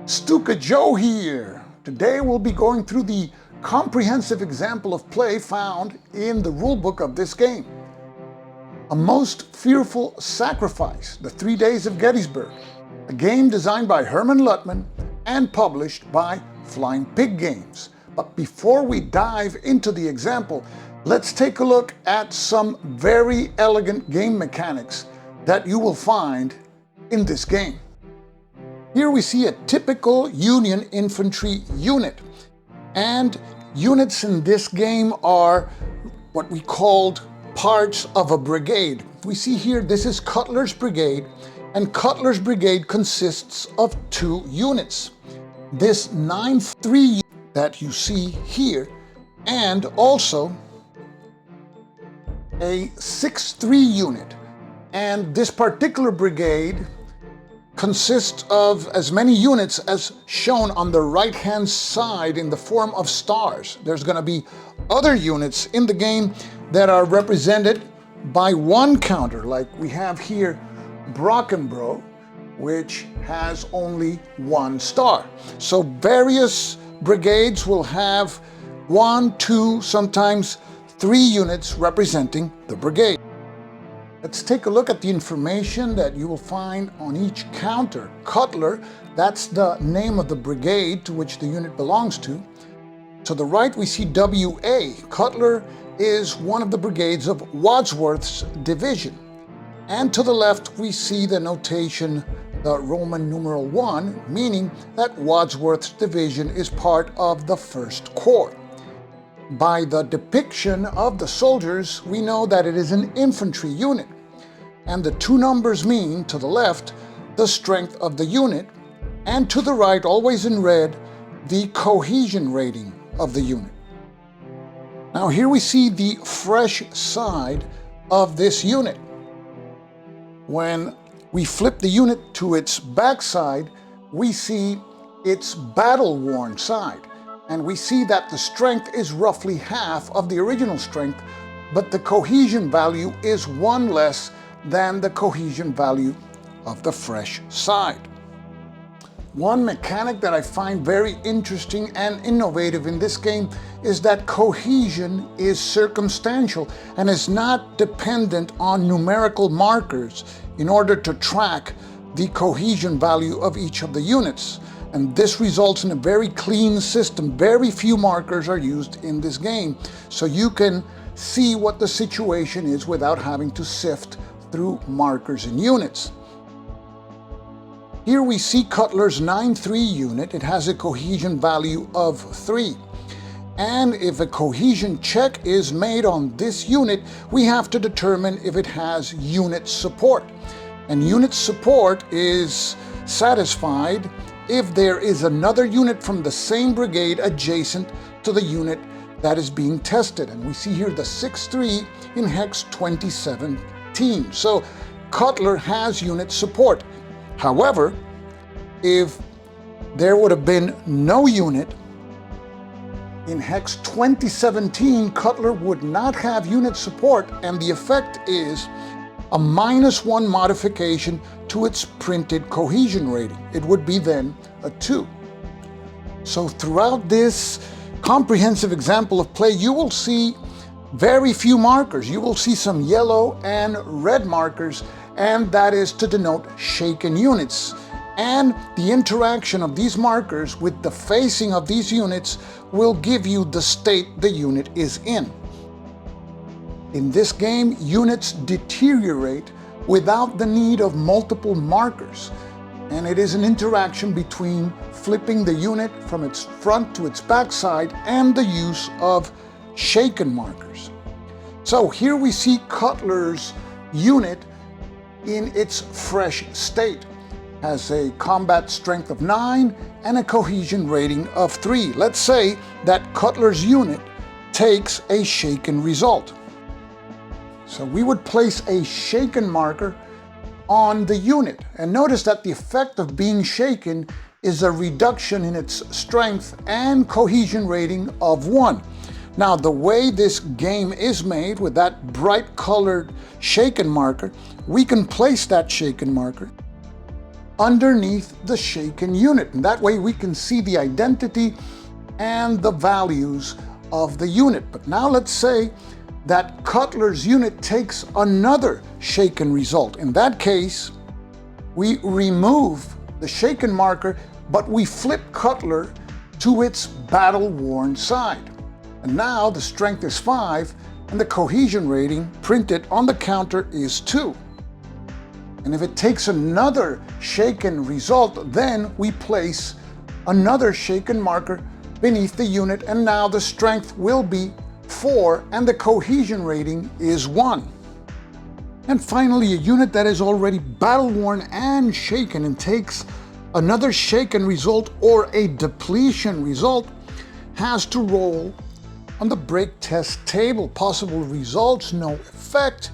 Stuka Joe here. Today we'll be going through the comprehensive example of play found in the rulebook of this game. A Most Fearful Sacrifice, The 3 Days of Gettysburg, a game designed by Hermann Luttmann and published by Flying Pig Games. But before we dive into the example, let's take a look at some very elegant game mechanics that you will find in this game. Here we see a typical Union infantry unit, and units in this game are what we called parts of a brigade. We see here this is Cutler's Brigade, and Cutler's Brigade consists of 2 units. This 9-3 that you see here, and also a 6-3 unit. And this particular brigade consists of as many units as shown on the right-hand side in the form of stars. There's going to be other units in the game that are represented by 1 counter, like we have here Brockenbro, which has only 1 star. So various brigades will have 1, 2, sometimes 3 units representing the brigade. Let's take a look at the information that you will find on each counter. Cutler, that's the name of the brigade to which the unit belongs to. To the right we see WA. Cutler is one of the brigades of Wadsworth's division. And to the left we see the notation, the Roman numeral 1, meaning that Wadsworth's division is part of the 1st Corps. By the depiction of the soldiers, we know that it is an infantry unit. And the 2 numbers mean, to the left, the strength of the unit, and to the right, always in red, the cohesion rating of the unit. Now here we see the fresh side of this unit. When we flip the unit to its backside, we see its battle-worn side. And we see that the strength is roughly half of the original strength, but the cohesion value is 1 less than the cohesion value of the fresh side. One mechanic that I find very interesting and innovative in this game is that cohesion is circumstantial and is not dependent on numerical markers in order to track the cohesion value of each of the units. And this results in a very clean system. Very few markers are used in this game, so you can see what the situation is without having to sift through markers and units. Here we see Cutler's 9-3 unit. It has a cohesion value of 3. And if a cohesion check is made on this unit, we have to determine if it has unit support. And unit support is satisfied if there is another unit from the same brigade adjacent to the unit that is being tested. And we see here the 6-3 in hex 2017. So Cutler has unit support. However, if there would have been no unit in hex 2017, Cutler would not have unit support, and the effect is a -1 modification to its printed cohesion rating. It would be then a 2. So throughout this comprehensive example of play, you will see very few markers. You will see some yellow and red markers, and that is to denote shaken units. And the interaction of these markers with the facing of these units will give you the state the unit is in. In this game, units deteriorate without the need of multiple markers, and it is an interaction between flipping the unit from its front to its backside and the use of shaken markers. So here we see Cutler's unit in its fresh state. Has a combat strength of 9 and a cohesion rating of 3. Let's say that Cutler's unit takes a shaken result. So we would place a shaken marker on the unit, and notice that the effect of being shaken is a reduction in its strength and cohesion rating of 1. Now, the way this game is made with that bright colored shaken marker, we can place that shaken marker underneath the shaken unit. And that way we can see the identity and the values of the unit. But now let's say that Cutler's unit takes another shaken result. In that case, we remove the shaken marker, but we flip Cutler to its battle-worn side. And now the strength is 5, and the cohesion rating printed on the counter is 2. And if it takes another shaken result, then we place another shaken marker beneath the unit, and now the strength will be 4 and the cohesion rating is 1. And finally, a unit that is already battle-worn and shaken and takes another shaken result or a depletion result has to roll on the break test table. Possible results, no effect.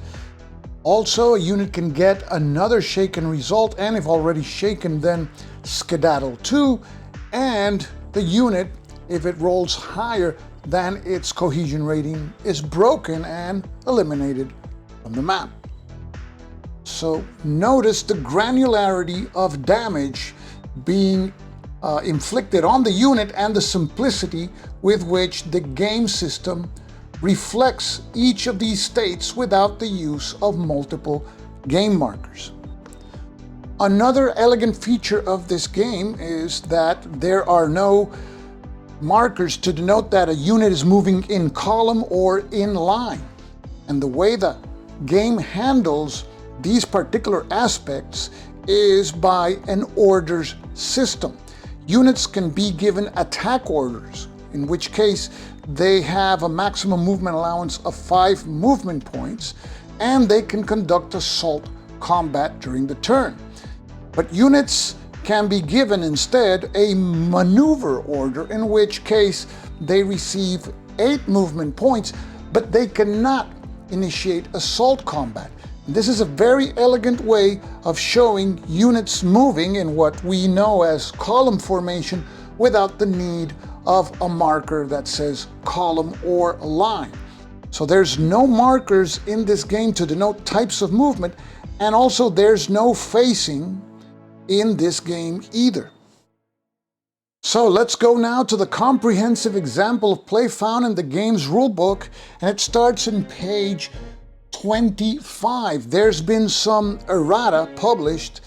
Also, a unit can get another shaken result, and if already shaken, then skedaddle too. And the unit, if it rolls higher than its cohesion rating, is broken and eliminated from the map. So notice the granularity of damage being inflicted on the unit and the simplicity with which the game system reflects each of these states without the use of multiple game markers. Another elegant feature of this game is that there are no markers to denote that a unit is moving in column or in line. And the way the game handles these particular aspects is by an orders system. Units can be given attack orders, in which case they have a maximum movement allowance of 5 movement points, and they can conduct assault combat during the turn. But units can be given instead a maneuver order, in which case they receive 8 movement points, but they cannot initiate assault combat. This is a very elegant way of showing units moving in what we know as column formation without the need of a marker that says column or line. So there's no markers in this game to denote types of movement, and also there's no facing in this game either. So let's go now to the comprehensive example of play found in the game's rulebook, and it starts in page 25. There's been some errata published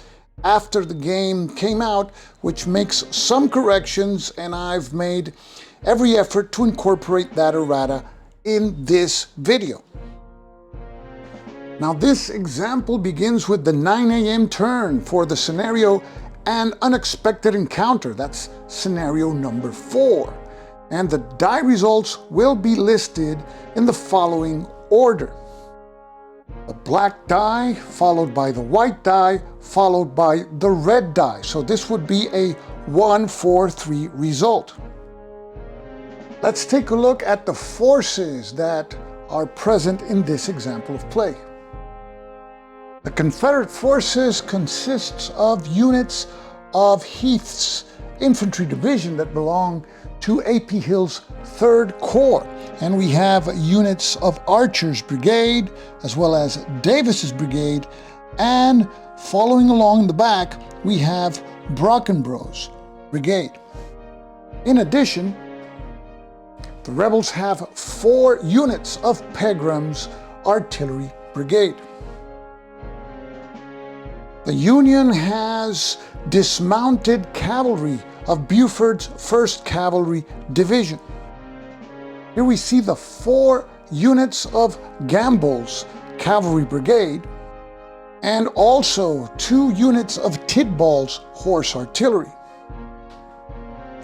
after the game came out, which makes some corrections, and I've made every effort to incorporate that errata in this video. Now, this example begins with the 9 a.m. turn for the scenario An Unexpected Encounter. That's scenario number 4. And the die results will be listed in the following order: the black die, followed by the white die, followed by the red die. So this would be a 1-4-3 result. Let's take a look at the forces that are present in this example of play. The Confederate forces consists of units of Heath's infantry division that belong to A.P. Hill's 3rd Corps. And we have units of Archer's brigade, as well as Davis's brigade, and following along the back, we have Brockenbrough's brigade. In addition, the rebels have 4 units of Pegram's artillery brigade. The Union has dismounted cavalry of Buford's 1st Cavalry Division. Here we see the 4 units of Gamble's Cavalry Brigade, and also 2 units of Tidball's Horse Artillery.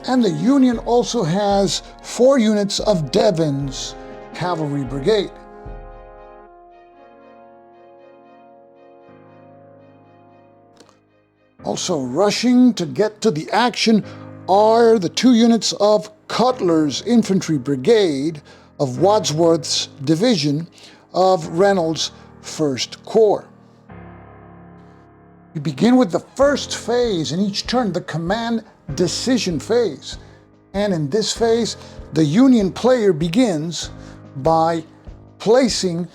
And the Union also has 4 units of Devon's Cavalry Brigade. Also rushing to get to the action are the 2 units of Cutler's Infantry Brigade of Wadsworth's Division of Reynolds' 1st Corps. We begin with the first phase in each turn, the command decision phase. And in this phase, the Union player begins by placing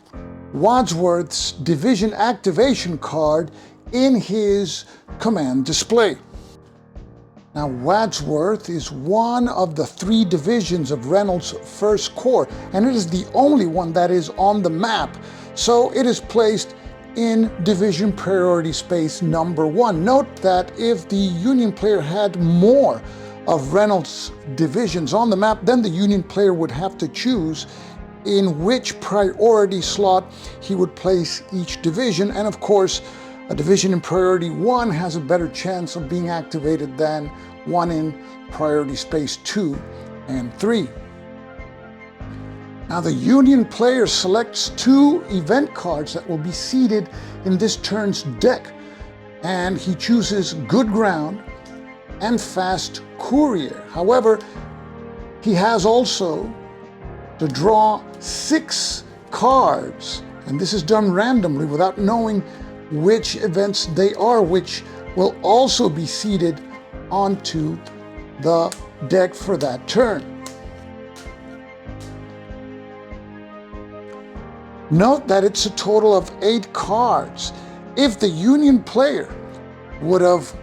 Wadsworth's division activation card in his command display. Now, Wadsworth is one of the 3 divisions of Reynolds' 1st Corps, and it is the only one that is on the map, so it is placed in division priority space number 1. Note that if the Union player had more of Reynolds' divisions on the map, then the Union player would have to choose in which priority slot he would place each division, and of course, a division in priority 1 has a better chance of being activated than one in priority space 2 and 3. Now the Union player selects 2 event cards that will be seated in this turn's deck, and he chooses Good Ground and Fast Courier. However, he has also to draw 6 cards, and this is done randomly without knowing which events they are, which will also be seated onto the deck for that turn. Note that it's a total of 8 cards. If the Union player would have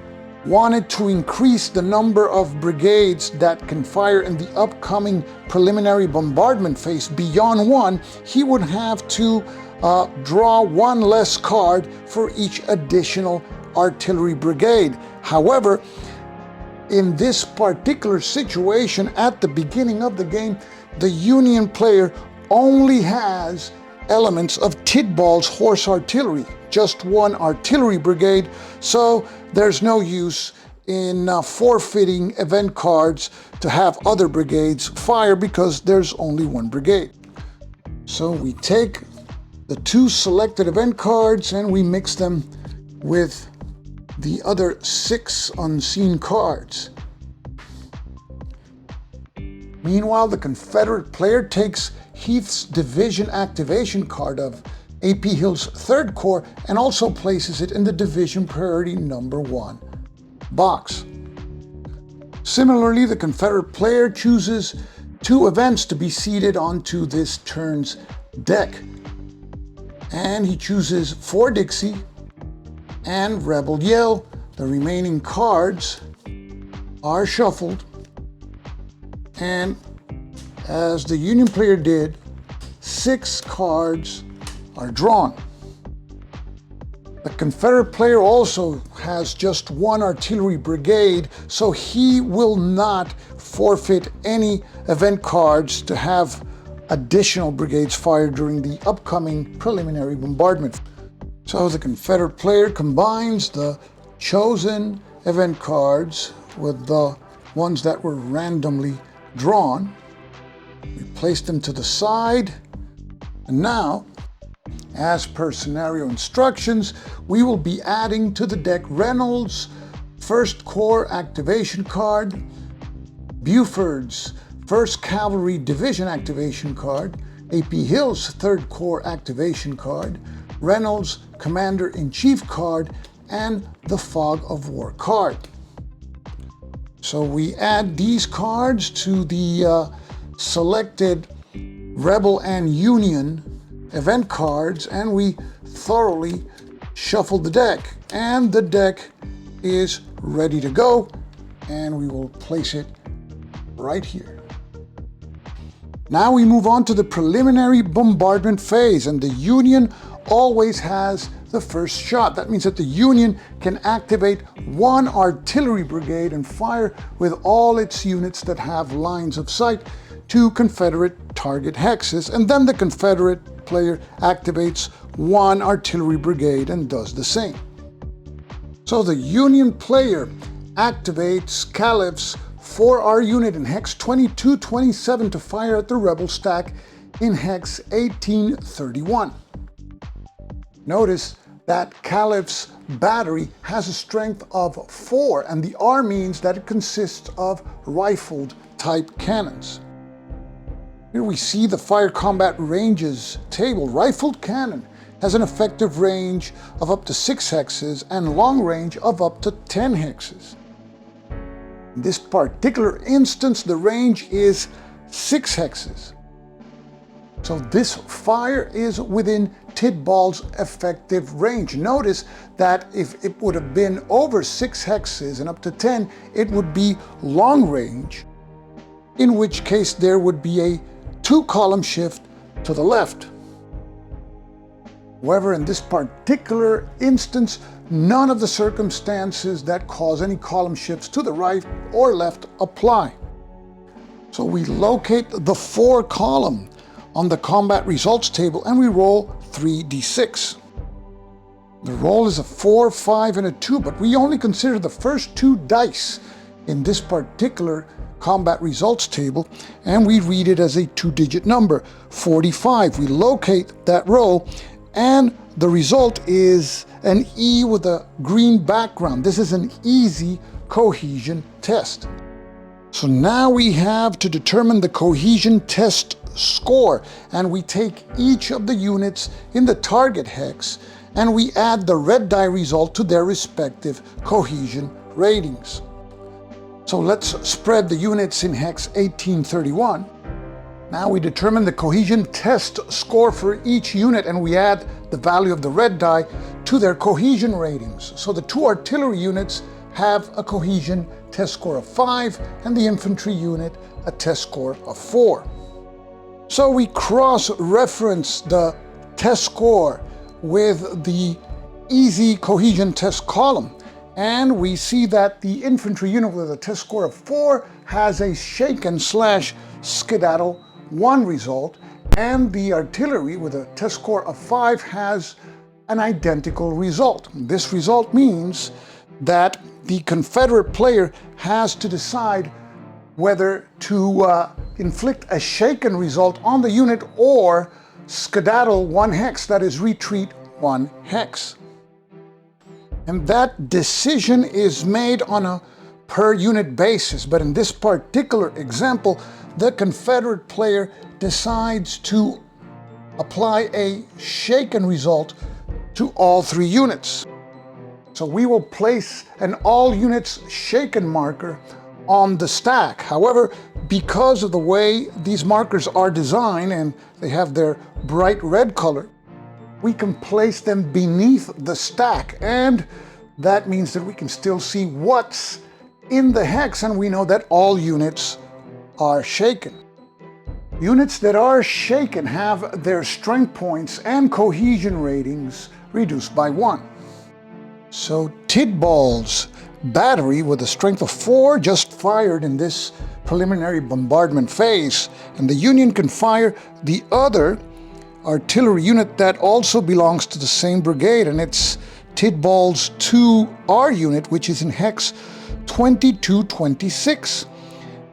wanted to increase the number of brigades that can fire in the upcoming preliminary bombardment phase beyond 1, he would have to draw 1 less card for each additional artillery brigade. However, in this particular situation at the beginning of the game, the Union player only has elements of Tidball's horse artillery, just 1 artillery brigade, so there's no use in forfeiting event cards to have other brigades fire because there's only 1 brigade. So we take the 2 selected event cards and we mix them with the other 6 unseen cards. Meanwhile, the Confederate player takes Heath's division activation card of A.P. Hill's 3rd Corps and also places it in the division priority number 1 box. Similarly, the Confederate player chooses 2 events to be seated onto this turn's deck, and he chooses Fort Dixie and Rebel Yell. The remaining cards are shuffled, and as the Union player did, 6 cards are drawn. The Confederate player also has just 1 artillery brigade, so he will not forfeit any event cards to have additional brigades fired during the upcoming preliminary bombardment. So the Confederate player combines the chosen event cards with the ones that were randomly drawn. We place them to the side, and now, as per scenario instructions, we will be adding to the deck Reynolds' 1st Corps activation card, Buford's 1st Cavalry Division activation card, A.P. Hill's 3rd Corps activation card, Reynolds' Commander-in-Chief card, and the Fog of War card. So we add these cards to the selected Rebel and Union event cards, and we thoroughly shuffle the deck, and the deck is ready to go, and we will place it right here. Now we move on to the preliminary bombardment phase, and the Union always has the first shot. That means that the Union can activate 1 artillery brigade and fire with all its units that have lines of sight to Confederate target hexes, and then the Confederate player activates 1 artillery brigade and does the same. So the Union player activates Caliph's 4R unit in hex 2227 to fire at the Rebel stack in hex 1831. Notice that Caliph's battery has a strength of 4, and the R means that it consists of rifled type cannons. Here we see the fire combat ranges table. Rifled cannon has an effective range of up to 6 hexes and long range of up to 10 hexes. In this particular instance, the range is 6 hexes. So this fire is within Tidball's effective range. Notice that if it would have been over 6 hexes and up to 10, it would be long range, in which case there would be a 2-column shift to the left. However, in this particular instance, none of the circumstances that cause any column shifts to the right or left apply. So we locate the 4 column on the combat results table and we roll 3d6. The roll is a 4, 5, and a 2, but we only consider the first 2 dice in this particular combat results table, and we read it as a 2-digit number, 45. We locate that roll, and the result is an E with a green background. This is an easy cohesion test. So now we have to determine the cohesion test score, and we take each of the units in the target hex and we add the red die result to their respective cohesion ratings. So let's spread the units in hex 1831. Now we determine the cohesion test score for each unit and we add the value of the red die to their cohesion ratings. So the 2 artillery units have a cohesion test score of 5 and the infantry unit a test score of 4. So we cross-reference the test score with the easy cohesion test column, and we see that the infantry unit with a test score of 4 has a shaken/skedaddle 1 result, and the artillery with a test score of 5 has an identical result. This result means that the Confederate player has to decide whether to inflict a shaken result on the unit or skedaddle 1 hex, that is retreat 1 hex. And that decision is made on a per unit basis, but in this particular example, the Confederate player decides to apply a shaken result to all 3 units. So we will place an all units shaken marker on the stack. However, because of the way these markers are designed and they have their bright red color, we can place them beneath the stack, and that means that we can still see what's in the hex, and we know that all units are shaken. Units that are shaken have their strength points and cohesion ratings reduced by 1. So Tidball's battery with a strength of 4 just fired in this preliminary bombardment phase, and the Union can fire the other artillery unit that also belongs to the same brigade, and it's Tidball's 2R unit, which is in hex 2226.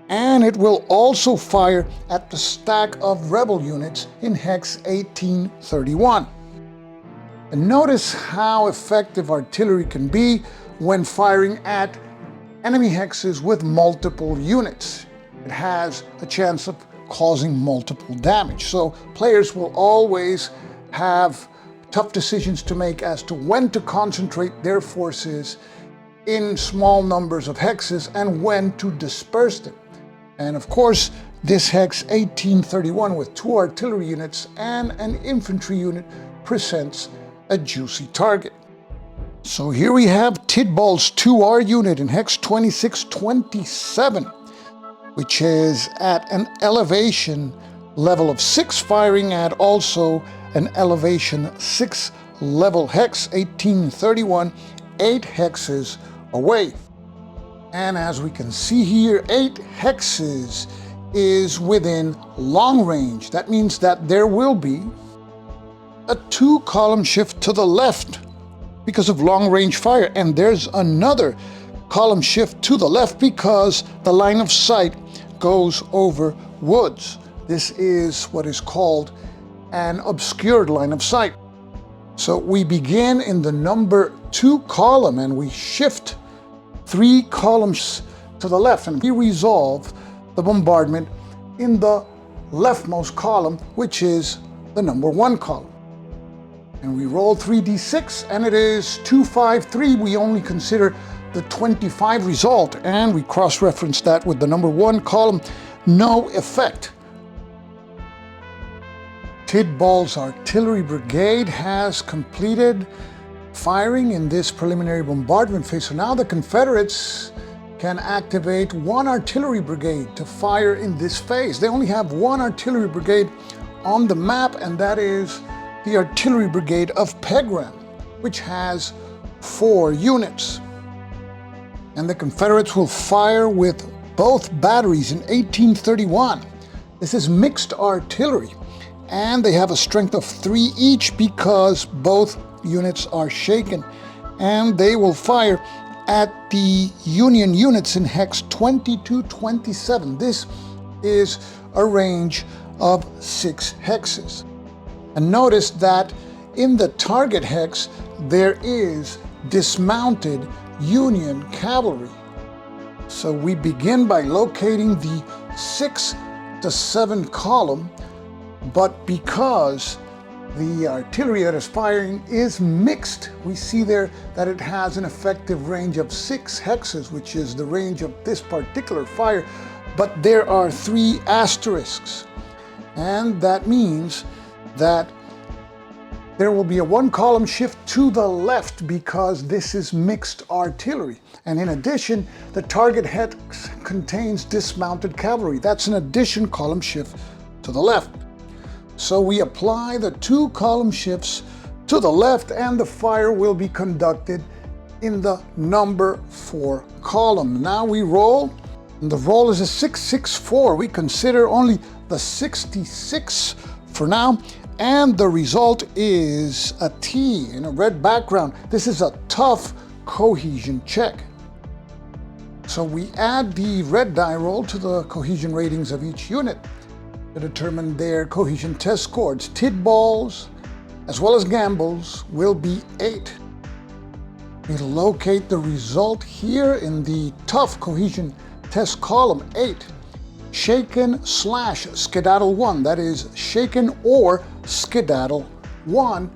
And it will also fire at the stack of rebel units in hex 1831. And notice how effective artillery can be when firing at enemy hexes with multiple units. It has a chance of causing multiple damage. So players will always have tough decisions to make as to when to concentrate their forces in small numbers of hexes and when to disperse them. And of course, this hex 1831 with 2 artillery units and an infantry unit presents a juicy target. So here we have Tidball's 2R unit in hex 2627, which is at an elevation level of 6, firing at also an elevation 6 level hex 1831, 8 hexes away. And as we can see here, 8 hexes is within long range. That means that there will be a 2-column shift to the left because of long range fire, and there's another column shift to the left because the line of sight goes over woods. This is what is called an obscured line of sight. So we begin in the number 2 column and we shift 3 columns to the left, and we resolve the bombardment in the leftmost column, which is the number 1 column. And we roll 3d6, and it is 253. We only consider the 25 result, and we cross-reference that with the number 1 column. No effect. Tidball's artillery brigade has completed firing in this preliminary bombardment phase. So now the Confederates can activate one artillery brigade to fire in this phase. They only have one artillery brigade on the map, and that is the artillery brigade of Pegram, which has 4 units. And the Confederates will fire with both batteries in 1831. This is mixed artillery, and they have a strength of 3 each because both units are shaken. And they will fire at the Union units in hex 2227. This is a range of 6 hexes. And notice that in the target hex, there is dismounted Union cavalry. So we begin by locating the 6 to 7 column, but because the artillery that is firing is mixed, we see there that it has an effective range of 6 hexes, which is the range of this particular fire, but there are 3 asterisks. And that means that there will be a 1 column shift to the left because this is mixed artillery. And in addition, the target hex contains dismounted cavalry. That's an addition column shift to the left. So we apply the 2 column shifts to the left, and the fire will be conducted in the number 4 column. Now we roll, and the roll is a 664. We consider only the 66 for now, and the result is a T in a red background. This is a tough cohesion check. So we add the red die roll to the cohesion ratings of each unit to determine their cohesion test scores. Tidballs, as well as Gambles, will be 8. We locate the result here in the tough cohesion test column 8. Shaken / skedaddle 1, that is shaken or skedaddle 1.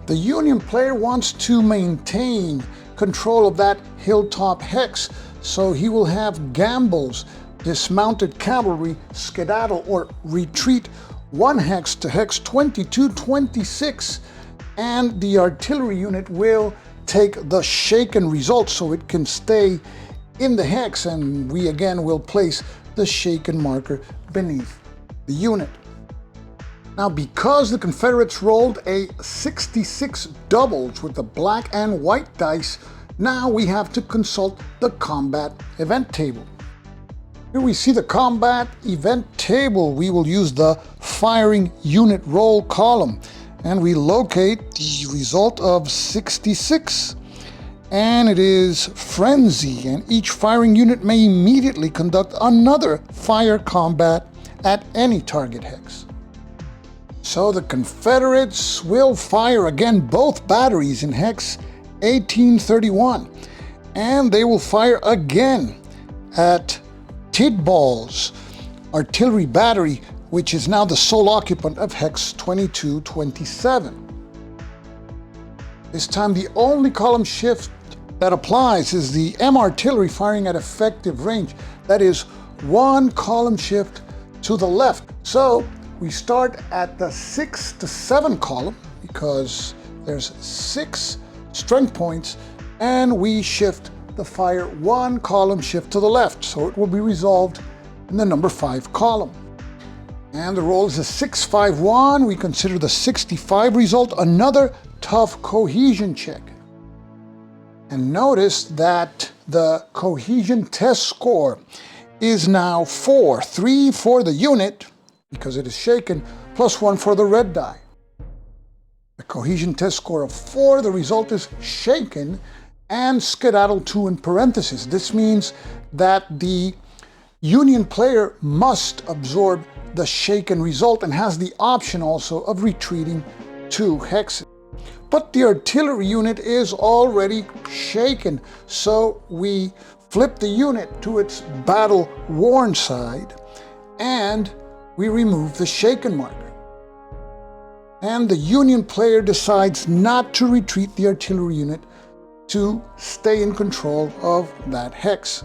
The Union player wants to maintain control of that hilltop hex, so he will have Gambles dismounted cavalry skedaddle or retreat 1 hex to hex 2226, and the artillery unit will take the shaken result so it can stay in the hex, and we again will place the shaken marker beneath the unit. Now, because the Confederates rolled a 66 doubles with the black and white dice, now we have to consult the combat event table. Here we see the combat event table. We will use the firing unit roll column, and we locate the result of 66. And it is frenzy, and each firing unit may immediately conduct another fire combat at any target hex. So the Confederates will fire again both batteries in hex 1831, and they will fire again at Tidball's artillery battery, which is now the sole occupant of hex 2227. This time the only column shift that applies is the M artillery firing at effective range. That is 1 column shift to the left. So we start at the 6 to 7 column because there's 6 strength points, and we shift the fire 1 column shift to the left. So it will be resolved in the number 5 column. And the roll is a 651. We consider the 65 result another tough cohesion check. And notice that the cohesion test score is now 4. 3 for the unit, because it is shaken, plus 1 for the red die. The cohesion test score of 4, the result is shaken, and skedaddle 2 in parentheses. This means that the Union player must absorb the shaken result and has the option also of retreating 2 hexes. But the artillery unit is already shaken, so we flip the unit to its battle-worn side, and we remove the shaken marker. And the Union player decides not to retreat the artillery unit to stay in control of that hex.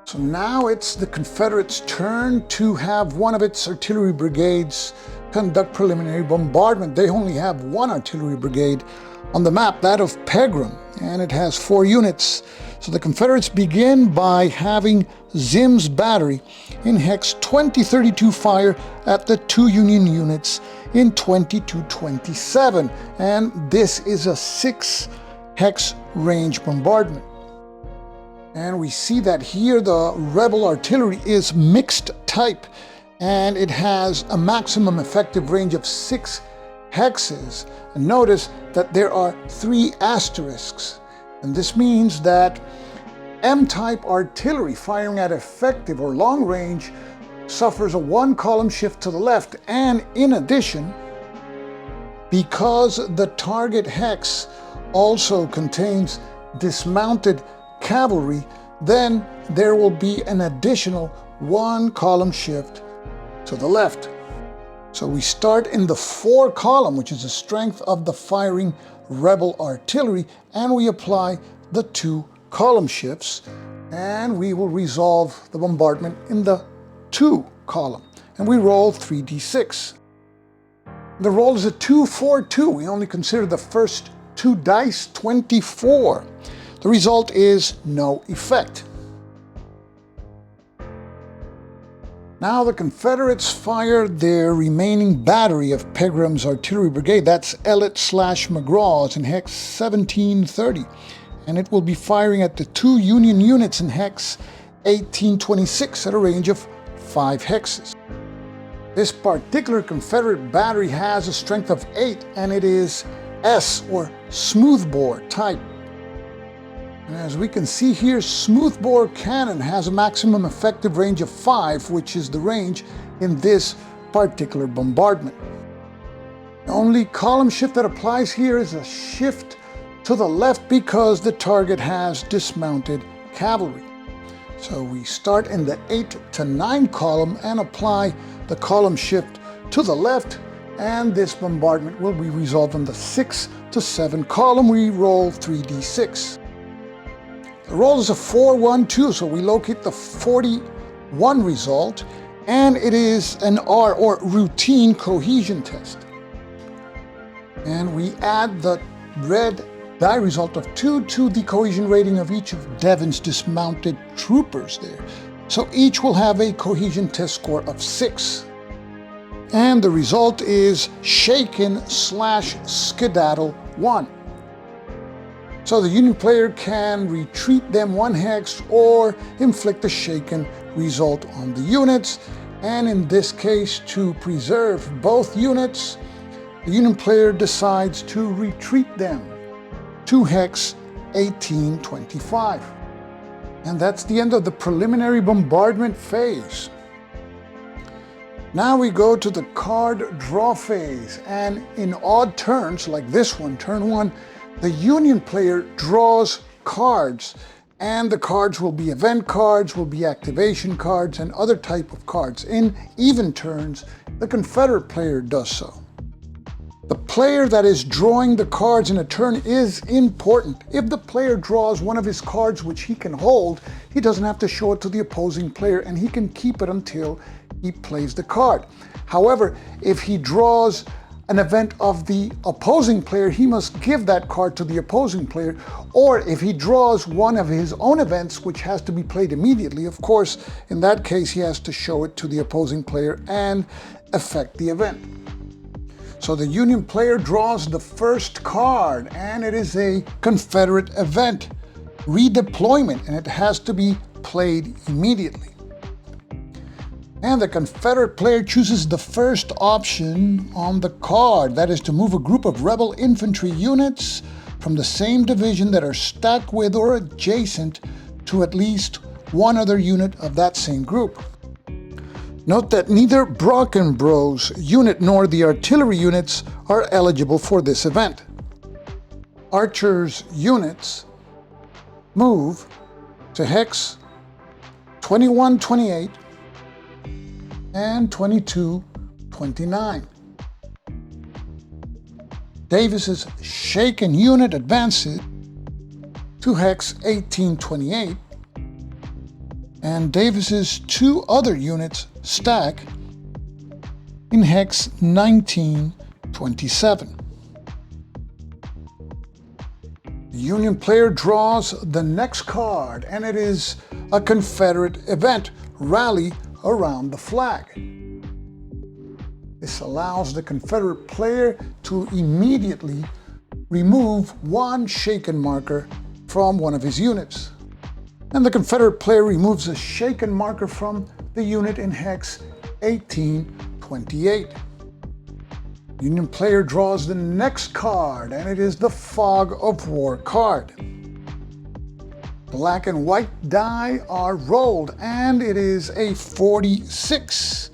So now it's the Confederates' turn to have one of its artillery brigades conduct preliminary bombardment. They only have one artillery brigade on the map, that of Pegram, and it has 4 units. So the Confederates begin by having Zim's battery in hex 2032 fire at the 2 Union units in 2227, and this is a 6 hex range bombardment. And we see that here the rebel artillery is mixed type, and it has a maximum effective range of 6 hexes. And notice that there are 3 asterisks, and this means that M-type artillery firing at effective or long range suffers a 1 column shift to the left, and in addition, because the target hex also contains dismounted cavalry, then there will be an additional 1 column shift to the left. So we start in the 4 column, which is the strength of the firing rebel artillery, and we apply the 2 column shifts, and we will resolve the bombardment in the 2 column, and we roll 3d6. The roll is a 2-4-2. We only consider the first 2 dice 24. The result is no effect. Now the Confederates fire their remaining battery of Pegram's artillery brigade, that's Ellet/McGraw's in hex 1730, and it will be firing at the 2 Union units in hex 1826 at a range of 5 hexes. This particular Confederate battery has a strength of 8, and it is S or smoothbore type. And as we can see here, smoothbore cannon has a maximum effective range of 5, which is the range in this particular bombardment. The only column shift that applies here is a shift to the left because the target has dismounted cavalry. So we start in the 8 to 9 column and apply the column shift to the left, and this bombardment will be resolved in the 6 to 7 column. We roll 3d6. The roll is a 4-1-2, so we locate the 41 result, and it is an R or routine cohesion test. And we add the red die result of 2 to the cohesion rating of each of Devon's dismounted troopers there. So each will have a cohesion test score of 6. And the result is shaken/skedaddle 1. So the Union player can retreat them 1 hex or inflict a shaken result on the units. And in this case, to preserve both units, the Union player decides to retreat them 2 hex 1825. And that's the end of the preliminary bombardment phase. Now we go to the card draw phase, and in odd turns like this one, turn 1, the Union player draws cards, and the cards will be event cards, will be activation cards, and other type of cards. In even turns, the Confederate player does so. The player that is drawing the cards in a turn is important. If the player draws one of his cards which he can hold, he doesn't have to show it to the opposing player, and he can keep it until he plays the card. However, if he draws an event of the opposing player, he must give that card to the opposing player. Or if he draws one of his own events, which has to be played immediately, of course, in that case, he has to show it to the opposing player and affect the event. So the Union player draws the first card, and it is a Confederate event, redeployment, and it has to be played immediately. And the Confederate player chooses the first option on the card, that is to move a group of rebel infantry units from the same division that are stacked with or adjacent to at least one other unit of that same group. Note that neither Brockenbrough's unit nor the artillery units are eligible for this event. Archer's units move to hex 2128 and 2229. Davis's shaken unit advances to hex 1828, and Davis's 2 other units stack in hex 1927. The Union player draws the next card, and it is a Confederate event, Rally Around the Flag. This allows the Confederate player to immediately remove one shaken marker from one of his units. And the Confederate player removes a shaken marker from the unit in hex 1828. Union player draws the next card, and it is the Fog of War card. Black and white die are rolled, and it is a 46.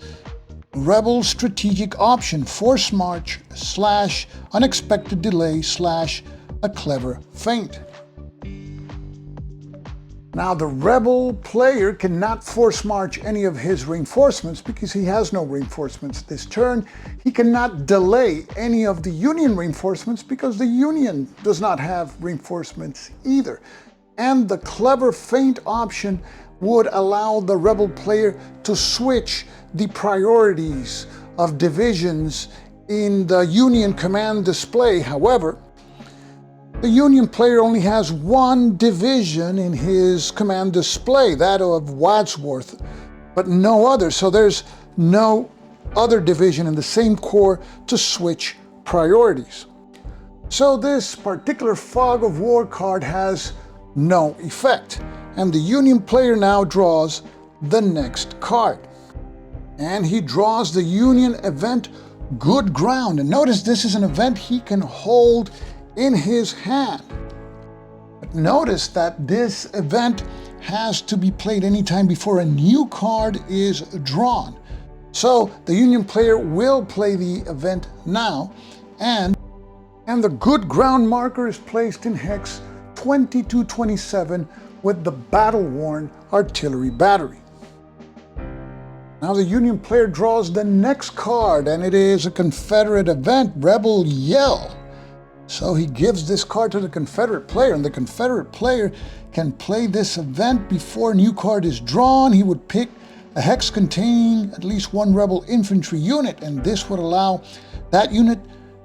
Rebel strategic option, force march / unexpected delay / a clever feint. Now the rebel player cannot force march any of his reinforcements because he has no reinforcements this turn. He cannot delay any of the Union reinforcements because the Union does not have reinforcements either. And the clever feint option would allow the rebel player to switch the priorities of divisions in the Union command display. However, the Union player only has one division in his command display, that of Wadsworth, but no other. So there's no other division in the same corps to switch priorities. So this particular Fog of War card has no effect. And the Union player now draws the next card. And he draws the Union event Good Ground. And notice this is an event he can hold in his hand. But notice that this event has to be played anytime before a new card is drawn. So the Union player will play the event now, and the Good Ground marker is placed in hex 2227 with the battle-worn artillery battery. Now the Union player draws the next card, and it is a Confederate event, Rebel Yell. So he gives this card to the Confederate player, and the Confederate player can play this event before a new card is drawn. He would pick a hex containing at least one Rebel infantry unit, and this would allow that unit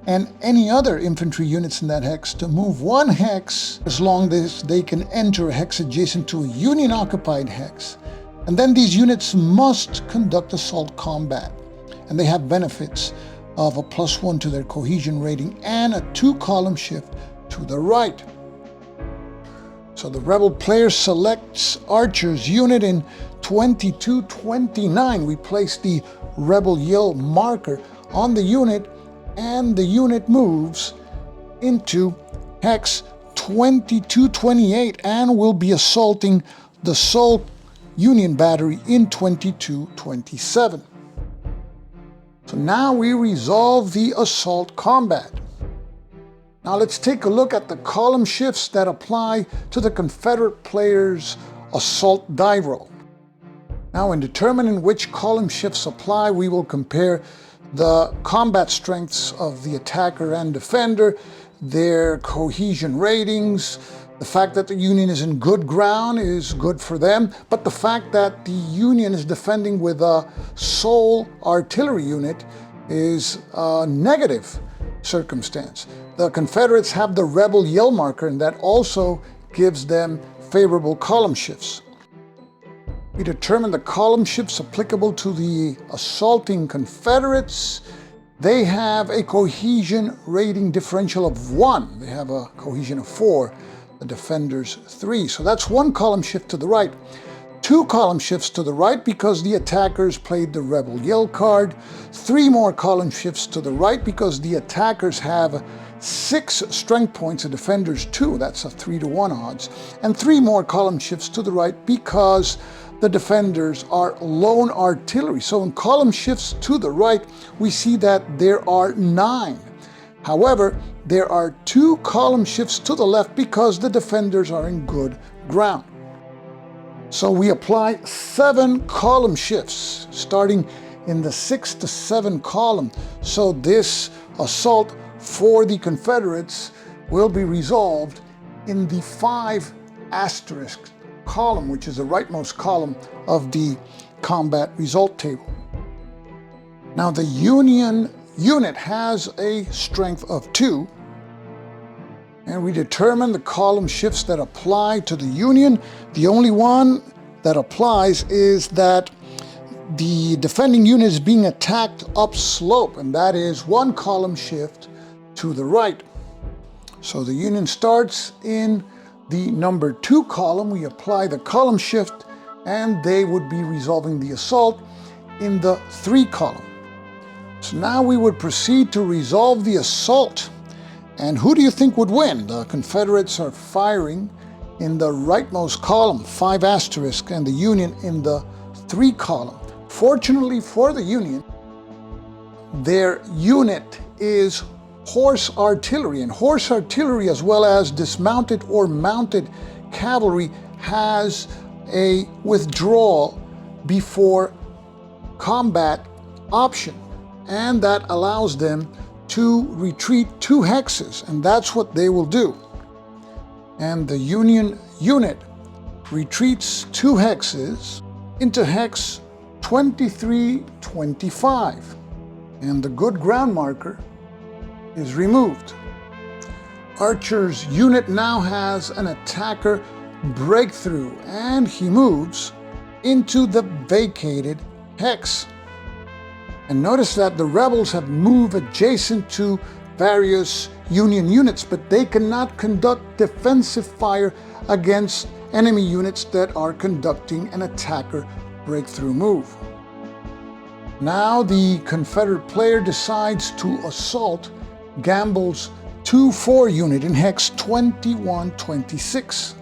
and any other infantry units in that hex to move one hex as long as they can enter a hex adjacent to a Union-occupied hex. And then these units must conduct assault combat, and they have benefits of a +1 to their cohesion rating and a 2-column shift to the right. So the rebel player selects Archer's unit in 2229. We place the Rebel Yell marker on the unit, and the unit moves into hex 2228 and will be assaulting the Salt Union battery in 2227. So now we resolve the assault combat. Now let's take a look at the column shifts that apply to the Confederate player's assault die roll. Now in determining which column shifts apply, we will compare the combat strengths of the attacker and defender, their cohesion ratings. The fact that the Union is in good ground is good for them, but the fact that the Union is defending with a sole artillery unit is a negative circumstance. The Confederates have the Rebel Yell marker, and that also gives them favorable column shifts. We determine the column shifts applicable to the assaulting Confederates. They have a cohesion rating differential of 1. They have a cohesion of 4. The defenders 3. So that's 1 column shift to the right. 2 column shifts to the right because the attackers played the Rebel Yell card. 3 more column shifts to the right because the attackers have 6 strength points, the defenders 2. That's a 3-to-1 odds. And 3 more column shifts to the right because the defenders are lone artillery. So in column shifts to the right, we see that there are 9. However, there are 2 column shifts to the left because the defenders are in good ground. So we apply 7 column shifts, starting in the 6 to 7 column. So this assault for the Confederates will be resolved in the 5 asterisk column, which is the rightmost column of the combat result table. Now the Union unit has a strength of 2, and we determine the column shifts that apply to the Union. The only one that applies is that the defending unit is being attacked upslope, and that is 1 column shift to the right. So the Union starts in the number 2 column. We apply the column shift, and they would be resolving the assault in the 3 column. So now we would proceed to resolve the assault. And who do you think would win? The Confederates are firing in the rightmost column, 5 asterisk, and the Union in the 3 column. Fortunately for the Union, their unit is horse artillery, and horse artillery, as well as dismounted or mounted cavalry, has a withdrawal before combat option, and that allows them to retreat 2 hexes, and that's what they will do. And the Union unit retreats 2 hexes into hex 2325, and the good ground marker is removed. Archer's unit now has an attacker breakthrough, and he moves into the vacated hex. And notice that the rebels have moved adjacent to various Union units, but they cannot conduct defensive fire against enemy units that are conducting an attacker breakthrough move. Now the Confederate player decides to assault Gamble's 2-4 unit in hex 2126.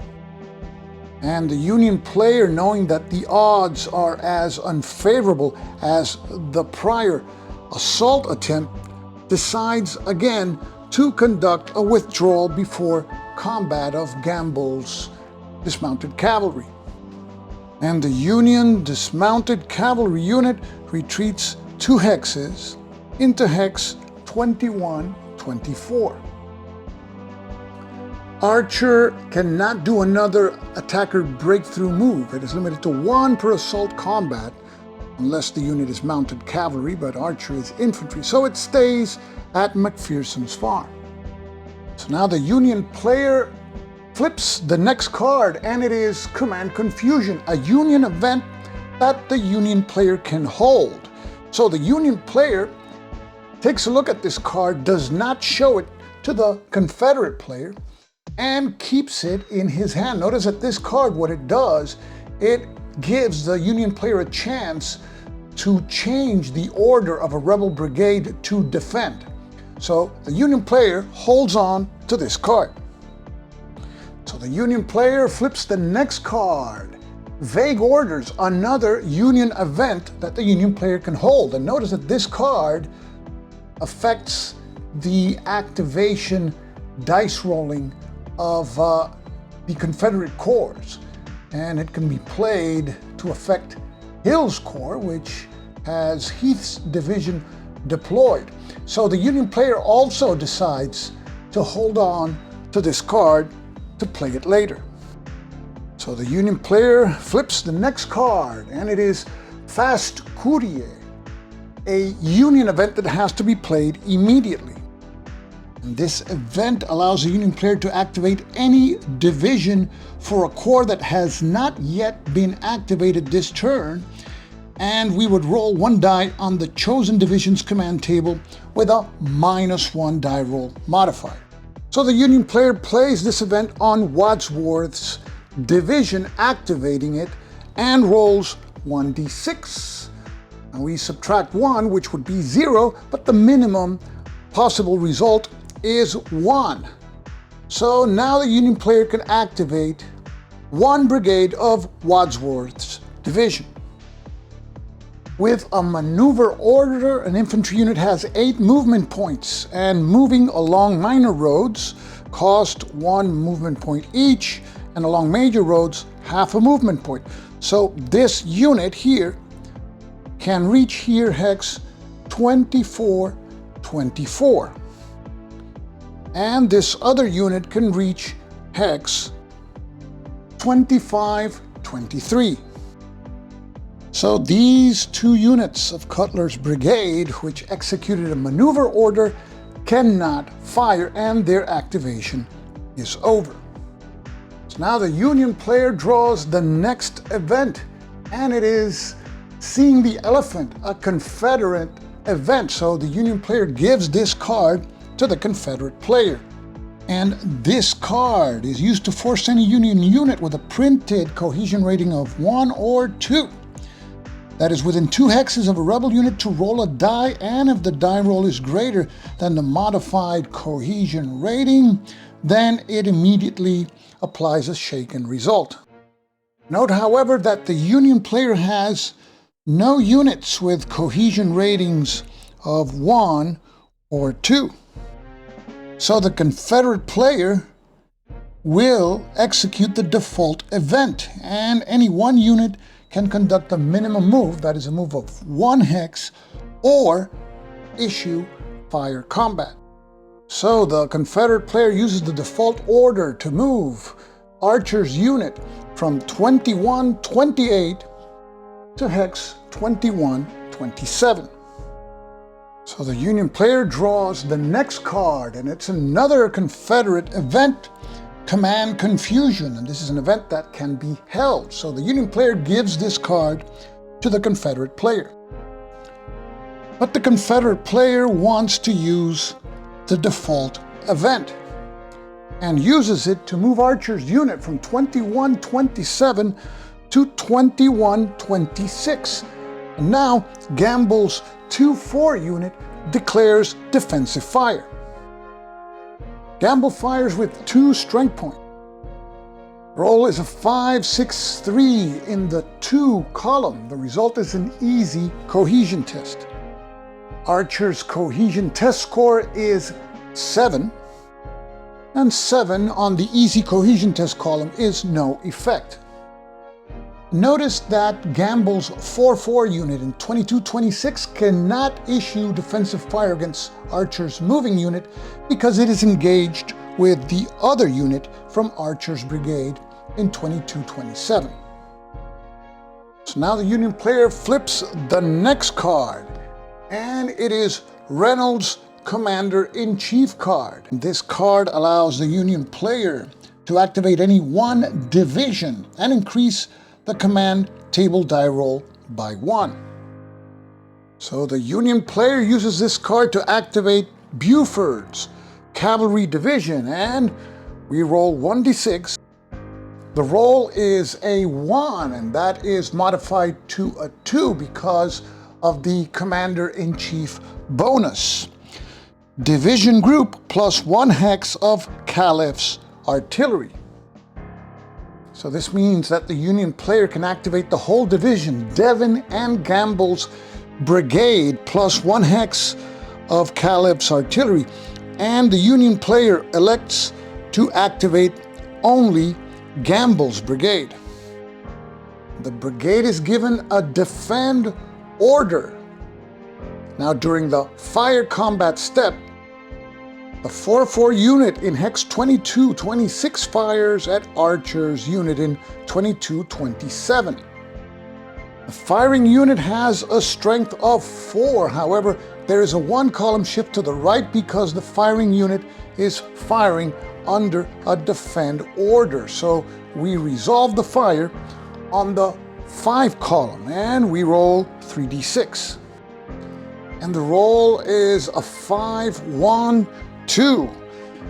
And the Union player, knowing that the odds are as unfavorable as the prior assault attempt, decides again to conduct a withdrawal before combat of Gamble's dismounted cavalry. And the Union dismounted cavalry unit retreats 2 hexes into hex 2124. Archer cannot do another attacker breakthrough move. It is limited to 1 per assault combat, unless the unit is mounted cavalry, but Archer is infantry, so it stays at McPherson's farm. So now the Union player flips the next card, and it is Command Confusion, a Union event that the Union player can hold. So the Union player takes a look at this card, does not show it to the Confederate player, and keeps it in his hand. Notice that this card, what it does, it gives the Union player a chance to change the order of a rebel brigade to defend. So the Union player holds on to this card. So the Union player flips the next card. Vague Orders, another Union event that the Union player can hold. And notice that this card affects the activation dice rolling of the Confederate corps, and it can be played to affect Hill's corps, which has Heath's division deployed. So the Union player also decides to hold on to this card to play it later. So the Union player flips the next card, and it is Fast Courier, a Union event that has to be played immediately. And this event allows the Union player to activate any division for a corps that has not yet been activated this turn, and we would roll 1 die on the chosen division's command table with a -1 die roll modifier. So the Union player plays this event on Wadsworth's division, activating it, and rolls 1d6. And we subtract 1, which would be 0, but the minimum possible result is 1. So now the Union player can activate 1 brigade of Wadsworth's division. With a maneuver order, an infantry unit has 8 movement points, and moving along minor roads cost 1 movement point each, and along major roads, half a movement point. So this unit here can reach here hex 2424. And this other unit can reach hex 2523. So these two units of Cutler's Brigade, which executed a maneuver order, cannot fire and their activation is over. So now the Union player draws the next event, and it is Seeing the Elephant, a Confederate event. So the Union player gives this card to the Confederate player. And this card is used to force any Union unit with a printed cohesion rating of 1 or 2. That is within 2 hexes of a rebel unit to roll a die, and if the die roll is greater than the modified cohesion rating, then it immediately applies a shaken result. Note, however, that the Union player has no units with cohesion ratings of 1 or 2. So the Confederate player will execute the default event, and any one unit can conduct a minimum move, that is a move of 1 hex, or issue fire combat. So the Confederate player uses the default order to move Archer's unit from 2128 to hex 2127. So the Union player draws the next card, and it's another Confederate event, Command Confusion, and this is an event that can be held. So the Union player gives this card to the Confederate player. But the Confederate player wants to use the default event and uses it to move Archer's unit from 2127 to 2126. And now Gamble's 2-4 unit declares defensive fire. Gamble fires with 2 strength points. Roll is a 5-6-3 in the 2 column. The result is an easy cohesion test. Archer's cohesion test score is 7, and 7 on the easy cohesion test column is no effect. Notice that Gamble's 4-4 unit in 2226 cannot issue defensive fire against Archer's moving unit because it is engaged with the other unit from Archer's Brigade in 2227. So now the Union player flips the next card, and it is Reynolds Commander-in-Chief card. This card allows the Union player to activate any one division and increase the command table die roll by 1. So the Union player uses this card to activate Buford's Cavalry Division, and we roll 1d6. The roll is a 1, and that is modified to a 2 because of the Commander-in-Chief bonus. Division group plus 1 hex of Caliph's artillery. So this means that the Union player can activate the whole division, Devon and Gamble's Brigade, plus 1 hex of Caliph's artillery, and the Union player elects to activate only Gamble's Brigade. The Brigade is given a defend order. Now during the fire combat step, the 4-4 unit in hex 2226 fires at Archer's unit in 2227. The firing unit has a strength of 4. However, there is a 1 column shift to the right because the firing unit is firing under a defend order. So we resolve the fire on the 5 column, and we roll 3d6. And the roll is a 5-1-2,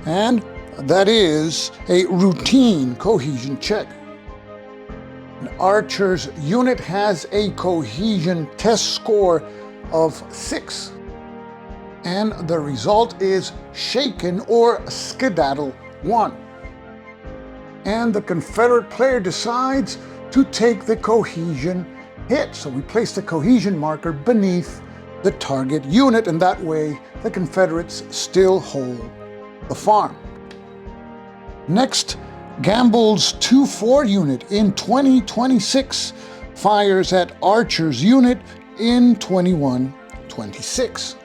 and that is a routine cohesion check. An Archer's unit has a cohesion test score of 6, and the result is shaken or skedaddle 1. And the Confederate player decides to take the cohesion hit. So we place the cohesion marker beneath the target unit, and that way the Confederates still hold the farm. Next, Gamble's 2-4 unit in 2026 fires at Archer's unit in 2126.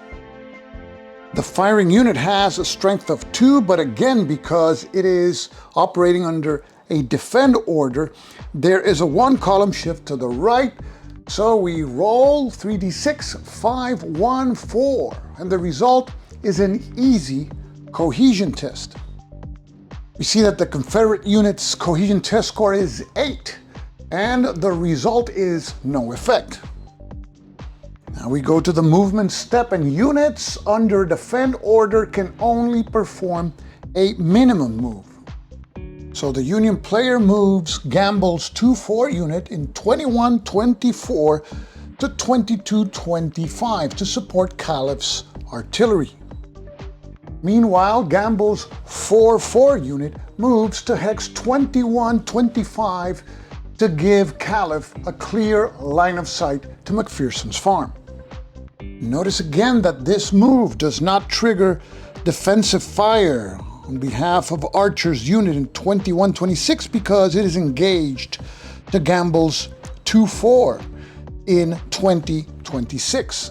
The firing unit has a strength of 2, but again, because it is operating under a defend order, there is a 1 column shift to the right So we roll 3d6, 5, 1, 4, and the result is an easy cohesion test. We see that the Confederate unit's cohesion test score is 8, and the result is no effect. Now we go to the movement step, and units under defend order can only perform a minimum move. So the Union player moves Gamble's 2-4 unit in 21-24 to 22-25 to support Caliph's artillery. Meanwhile, Gamble's 4-4 unit moves to hex 21-25 to give Caliph a clear line of sight to McPherson's farm. Notice again that this move does not trigger defensive fire on behalf of Archer's unit in 21-26 because it is engaged to Gamble's 2-4 in 20-26.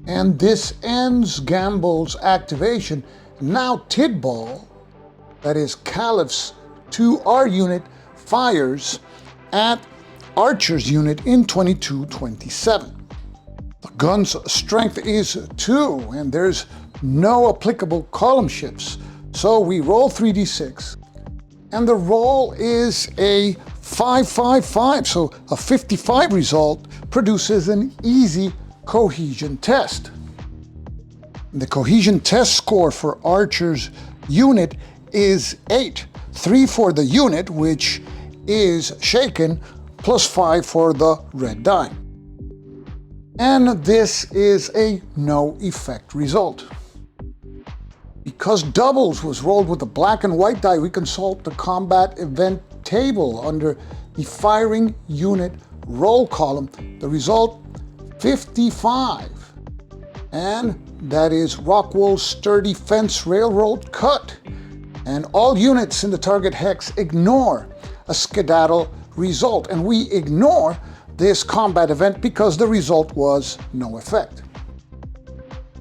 And this ends Gamble's activation. Now Tidball, that is Caliph's 2R unit, fires at Archer's unit in 22-27. The gun's strength is 2, and there's no applicable column shifts. So we roll 3d6, and the roll is a 5-5-5, so a 55 result produces an easy cohesion test. The cohesion test score for Archer's unit is 8, 3 for the unit, which is shaken, plus 5 for the red die. And this is a no effect result. Because doubles was rolled with the black and white die, we consult the combat event table under the firing unit roll column. The result, 55. And that is Rockwell's sturdy fence railroad cut. And all units in the target hex ignore a skedaddle result. And we ignore this combat event because the result was no effect.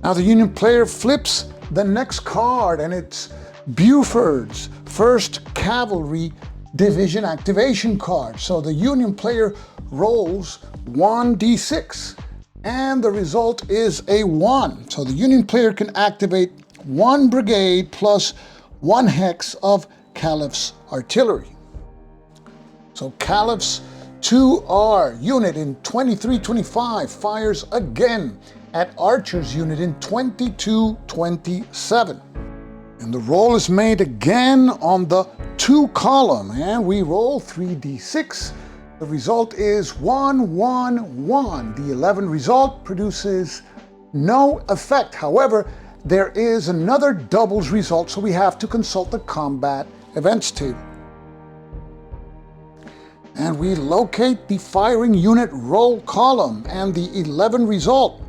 Now the Union player flips the next card, and it's Buford's 1st Cavalry Division activation card. So the Union player rolls 1d6, and the result is a 1. So the Union player can activate 1 brigade plus 1 hex of Caliph's artillery. So Caliph's 2R unit in 23-25 fires again at Archer's unit in 22-27. And the roll is made again on the 2 column, and we roll 3d6. The result is 1-1-1. The 11 result produces no effect. However, there is another doubles result, so we have to consult the combat events table. And we locate the firing unit roll column, and the 11 result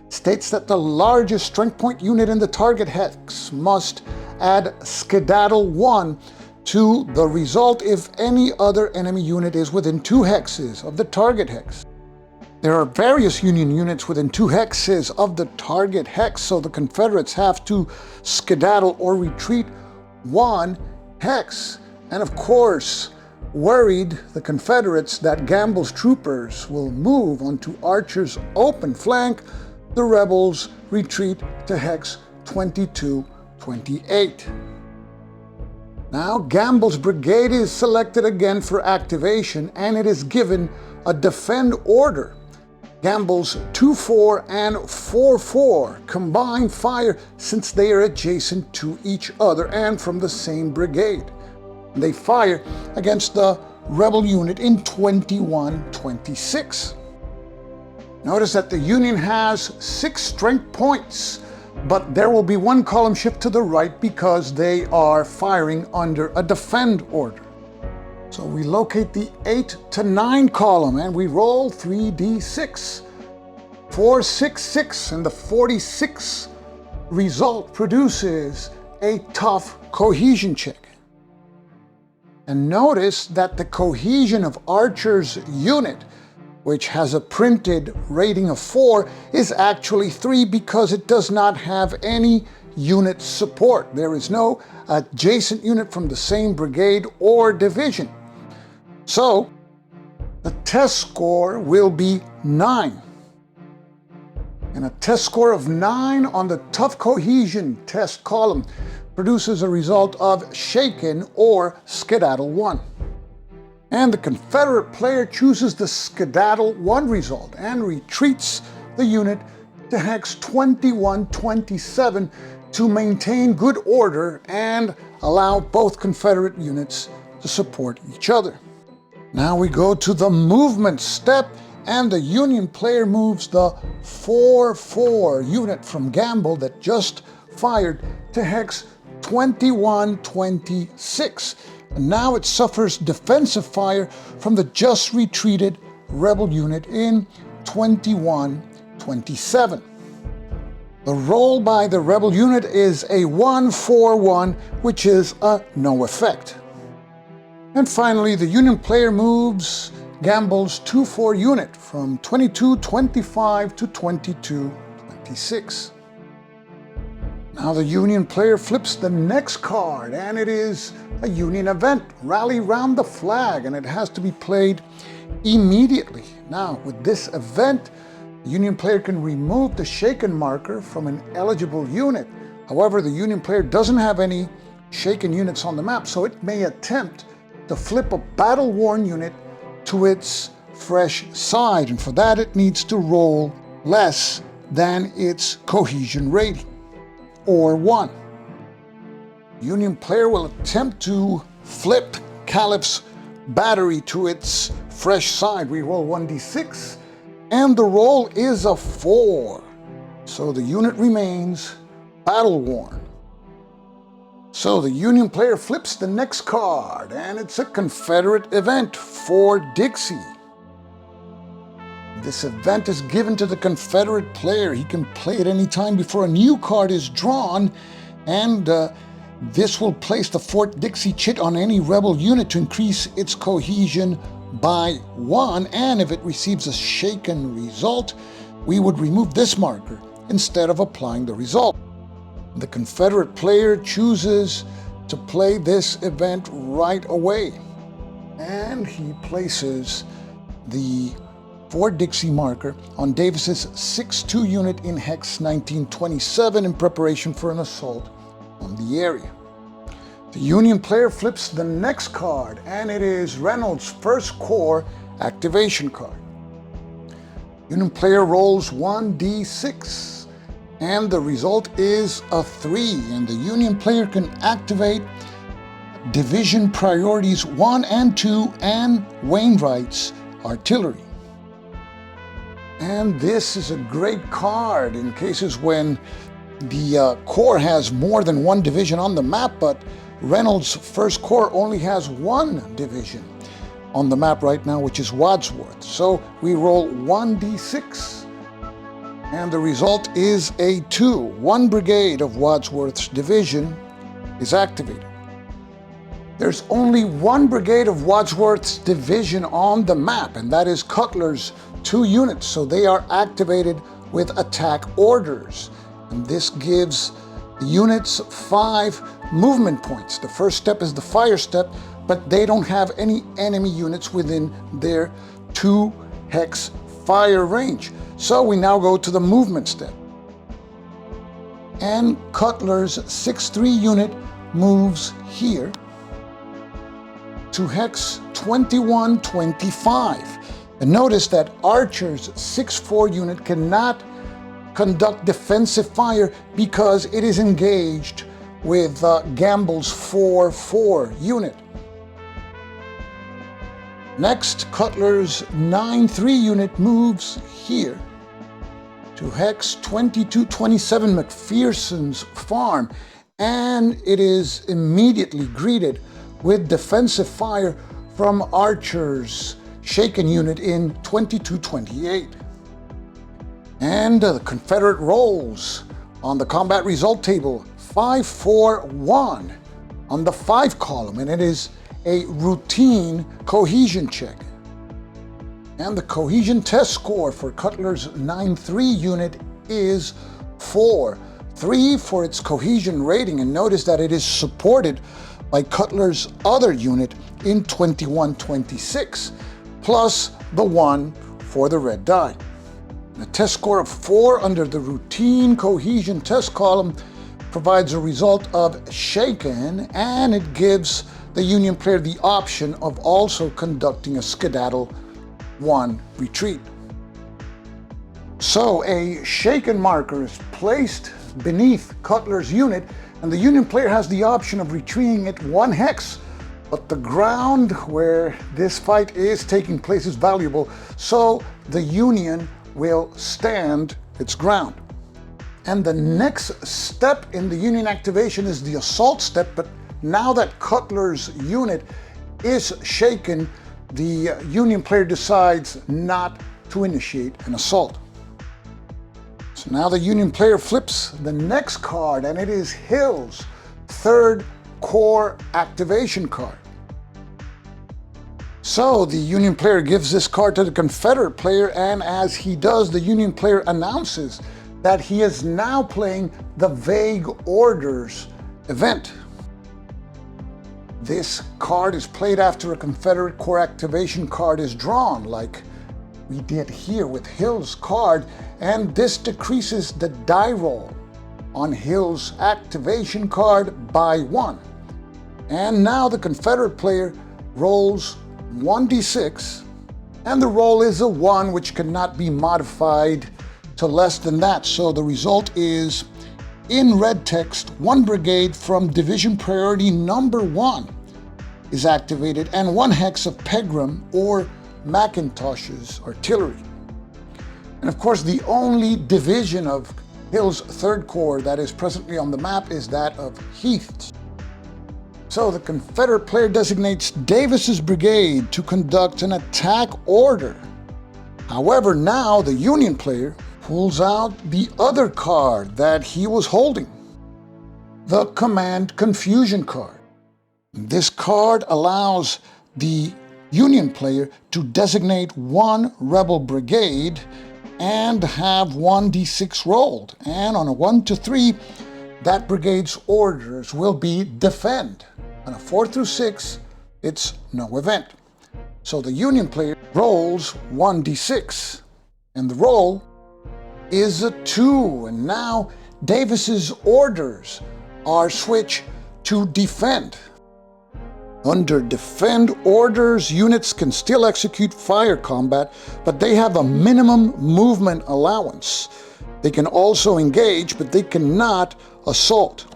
states that the largest strength point unit in the target hex must add skedaddle 1 to the result if any other enemy unit is within 2 hexes of the target hex. There are various Union units within 2 hexes of the target hex, so the Confederates have to skedaddle or retreat 1 hex. And of course, worried the Confederates that Gamble's troopers will move onto Archer's open flank, the rebels retreat to hex 22-28. Now Gamble's brigade is selected again for activation, and it is given a defend order. Gamble's 2-4 and 4-4 combine fire since they are adjacent to each other and from the same brigade. They fire against the rebel unit in 21-26. Notice that the Union has 6 strength points, but there will be 1 column shift to the right because they are firing under a defend order. So we locate the 8 to 9 column, and we roll 3d6. 4, 6, 6, and the 46 result produces a tough cohesion check. And notice that the cohesion of Archer's unit, which has a printed rating of 4, is actually 3 because it does not have any unit support. There is no adjacent unit from the same brigade or division. So the test score will be 9. And a test score of 9 on the tough cohesion test column produces a result of shaken or skedaddle 1. And the Confederate player chooses the skedaddle 1 result and retreats the unit to hex 2127 to maintain good order and allow both Confederate units to support each other. Now we go to the movement step, and the Union player moves the 4-4 unit from Gamble that just fired to hex 2126. And now it suffers defensive fire from the just retreated rebel unit in 2127. The roll by the rebel unit is a 1-4-1, which is a no effect. And finally, the Union player moves Gamble's 2-4 unit from 2225 to 2226. Now the Union player flips the next card, and it is a Union event, Rally Round the Flag, and it has to be played immediately. Now, with this event, the Union player can remove the shaken marker from an eligible unit. However, the Union player doesn't have any shaken units on the map, so it may attempt to flip a battle-worn unit to its fresh side, and for that it needs to roll less than its cohesion rating, or 1. The Union player will attempt to flip Caliph's battery to its fresh side. We roll 1d6, and the roll is a 4. So the unit remains battle-worn. So the Union player flips the next card, and it's a Confederate event, Fort Dixie. This event is given to the Confederate player. He can play it any time before a new card is drawn, and this will place the Fort Dixie chit on any rebel unit to increase its cohesion by 1, and if it receives a shaken result, we would remove this marker instead of applying the result. The Confederate player chooses to play this event right away, and he places the Fort Dixie marker on Davis's 6-2 unit in hex 1927 in preparation for an assault on the area. The Union player flips the next card, and it is Reynolds' First Corps activation card. Union player rolls 1d6. And the result is a 3, and the Union player can activate Division Priorities 1 and 2 and Wainwright's artillery. And this is a great card in cases when the Corps has more than one division on the map, but Reynolds' First Corps only has one division on the map right now, which is Wadsworth. So we roll 1d6. And the result is a 2. One brigade of Wadsworth's division is activated. There's only one brigade of Wadsworth's division on the map, and that is Cutler's 2 units, so they are activated with attack orders. And this gives the units 5 movement points. The first step is the fire step, but they don't have any enemy units within their 2 hex fire range. So we now go to the movement step. And Cutler's 6-3 unit moves here to hex 2125. And notice that Archer's 6-4 unit cannot conduct defensive fire because it is engaged with Gamble's 4-4 unit. Next, Cutler's 9-3 unit moves here to hex 2227 McPherson's farm, and it is immediately greeted with defensive fire from Archer's shaken unit in 2228. And the Confederate rolls on the combat result table 5-4-1 on the 5 column, and it is a routine cohesion check. And the cohesion test score for Cutler's 9-3 unit is 4. 3 for its cohesion rating, and notice that it is supported by Cutler's other unit in 2126. plus the 1 for the red die. A test score of 4 under the routine cohesion test column provides a result of shaken, and it gives the Union player the option of also conducting a skedaddle 1 retreat. So a shaken marker is placed beneath Cutler's unit, and the Union player has the option of retreating it 1 hex, but the ground where this fight is taking place is valuable, so the Union will stand its ground. And the next step in the Union activation is the assault step, but now that Cutler's unit is shaken, the Union player decides not to initiate an assault. So now the Union player flips the next card, and it is Hill's 3rd Corps activation card. So the Union player gives this card to the Confederate player, and as he does, the Union player announces that he is now playing the Vague Orders event. This card is played after a Confederate Corps activation card is drawn, like we did here with Hill's card, and this decreases the die roll on Hill's activation card by 1. And now the Confederate player rolls 1d6, and the roll is a 1, which cannot be modified to less than that. So the result is, in red text, 1 brigade from division priority number 1 is activated, and 1 hex of Pegram or Mackintosh's artillery. And of course, the only division of Hill's 3rd Corps that is presently on the map is that of Heath's. So the Confederate player designates Davis's brigade to conduct an attack order. However, now the Union player pulls out the other card that he was holding, the Command Confusion card. This card allows the Union player to designate 1 rebel brigade and have 1d6 rolled, and on a 1 to 3, that brigade's orders will be defend. On a 4 through 6, it's no event. So the Union player rolls 1d6, and the roll is a 2, and now Davis's orders are switched to defend. Under defend orders, units can still execute fire combat, but they have a minimum movement allowance. They can also engage, but they cannot assault.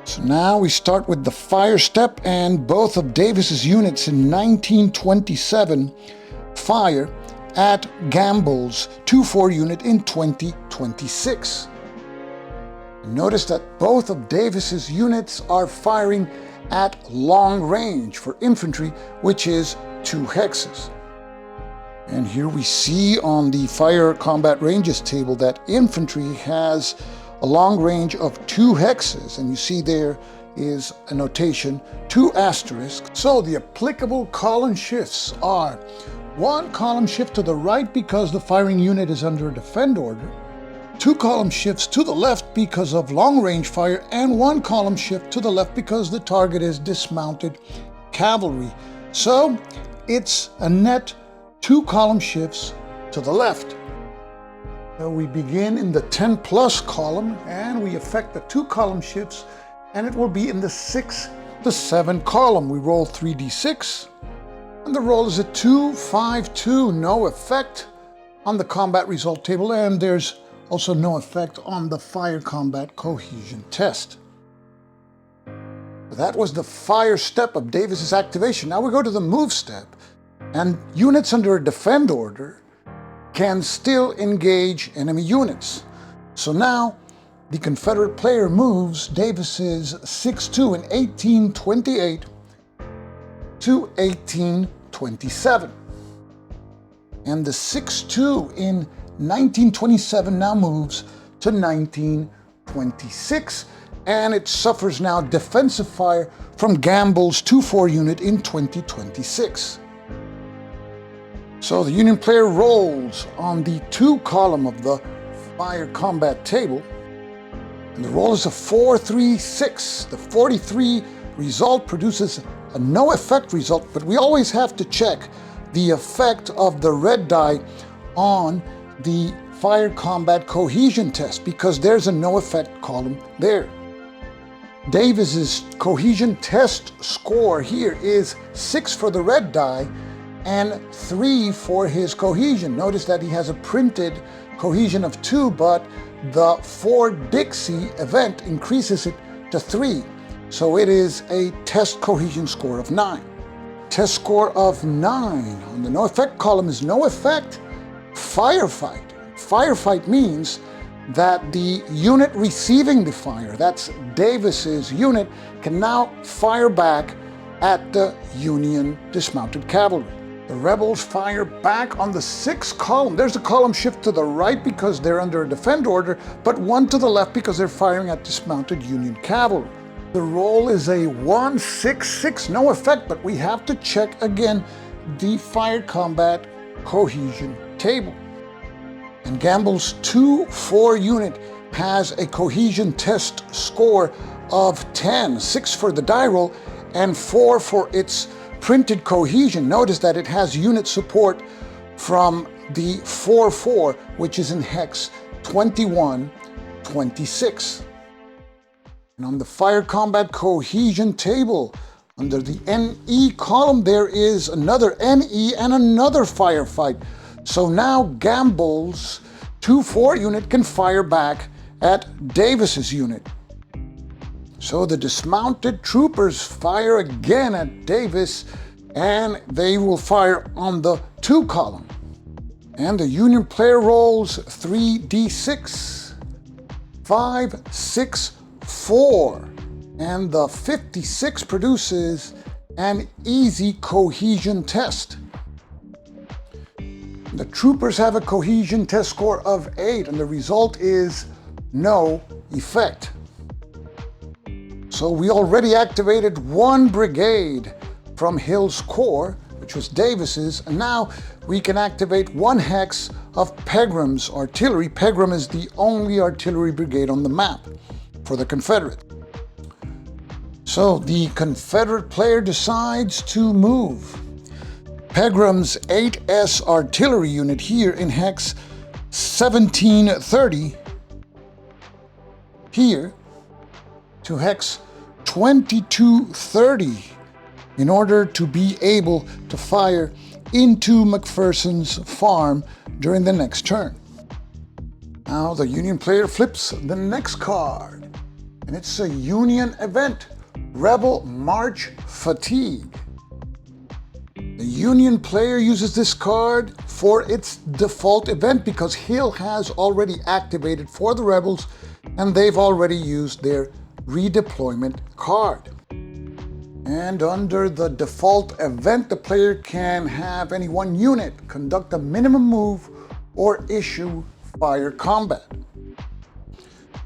So now we start with the fire step, and both of Davis's units in 1927 fire at Gamble's 2-4 unit in 2026. Notice that both of Davis's units are firing at long range for infantry, which is 2 hexes. And here we see on the fire combat ranges table that infantry has a long range of 2 hexes, and you see there is a notation 2 asterisks. So the applicable column shifts are 1 column shift to the right because the firing unit is under a defend order, 2 column shifts to the left because of long range fire, and 1 column shift to the left because the target is dismounted cavalry. So it's a net 2 column shifts to the left. So we begin in the 10 plus column, and we effect the 2 column shifts, and it will be in the 6 to 7 column. We roll 3d6, and the roll is a 2, 5, 2, no effect on the combat result table, and there's also no effect on the fire combat cohesion test. That was the fire step of Davis's activation. Now we go to the move step, and units under a defend order can still engage enemy units. So now the Confederate player moves Davis's 6-2 in 1828 to 1827. And the 6-2 in 1927 now moves to 1926, and it suffers now defensive fire from Gamble's 2-4 unit in 2026. So the Union player rolls on the 2 column of the fire combat table, and the roll is a 4-3-6. The 43 result produces a no effect result, but we always have to check the effect of the red die on the fire combat cohesion test, because there's a no effect column there. Davis's cohesion test score here is 6 for the red die and 3 for his cohesion. Notice that he has a printed cohesion of 2, but the Fort Dixie event increases it to 3. So it is a test cohesion score of 9. Test score of 9 on the no effect column is no effect firefight. Firefight means that the unit receiving the fire, that's Davis's unit, can now fire back at the Union dismounted cavalry. The rebels fire back on the 6th column. There's a column shift to the right because they're under a defend order, but one to the left because they're firing at dismounted Union cavalry. The roll is a 1-6-6, no effect, but we have to check again the fire combat cohesion table. And Gamble's 2-4 unit has a cohesion test score of 10, 6 for the die roll and 4 for its printed cohesion. Notice that it has unit support from the 4-4, which is in hex 21-26. And on the fire combat cohesion table, under the NE column, there is another NE and another firefight. So now Gamble's 2-4 unit can fire back at Davis's unit. So the dismounted troopers fire again at Davis, and they will fire on the 2 column. And the Union player rolls 3d6, 5, 6, 4, and the 56 produces an easy cohesion test. The troopers have a cohesion test score of 8, and the result is no effect. So we already activated 1 brigade from Hill's Corps, which was Davis's, and now we can activate 1 hex of Pegram's artillery. Pegram is the only artillery brigade on the map for the Confederate. So the Confederate player decides to move Pegram's 8S artillery unit here in hex 1730 here to hex 2230 in order to be able to fire into McPherson's farm during the next turn. Now the Union player flips the next card, and it's a Union event, Rebel March Fatigue. The Union player uses this card for its default event because Hill has already activated for the rebels and they've already used their redeployment card. And under the default event, the player can have any 1 unit conduct a minimum move or issue fire combat.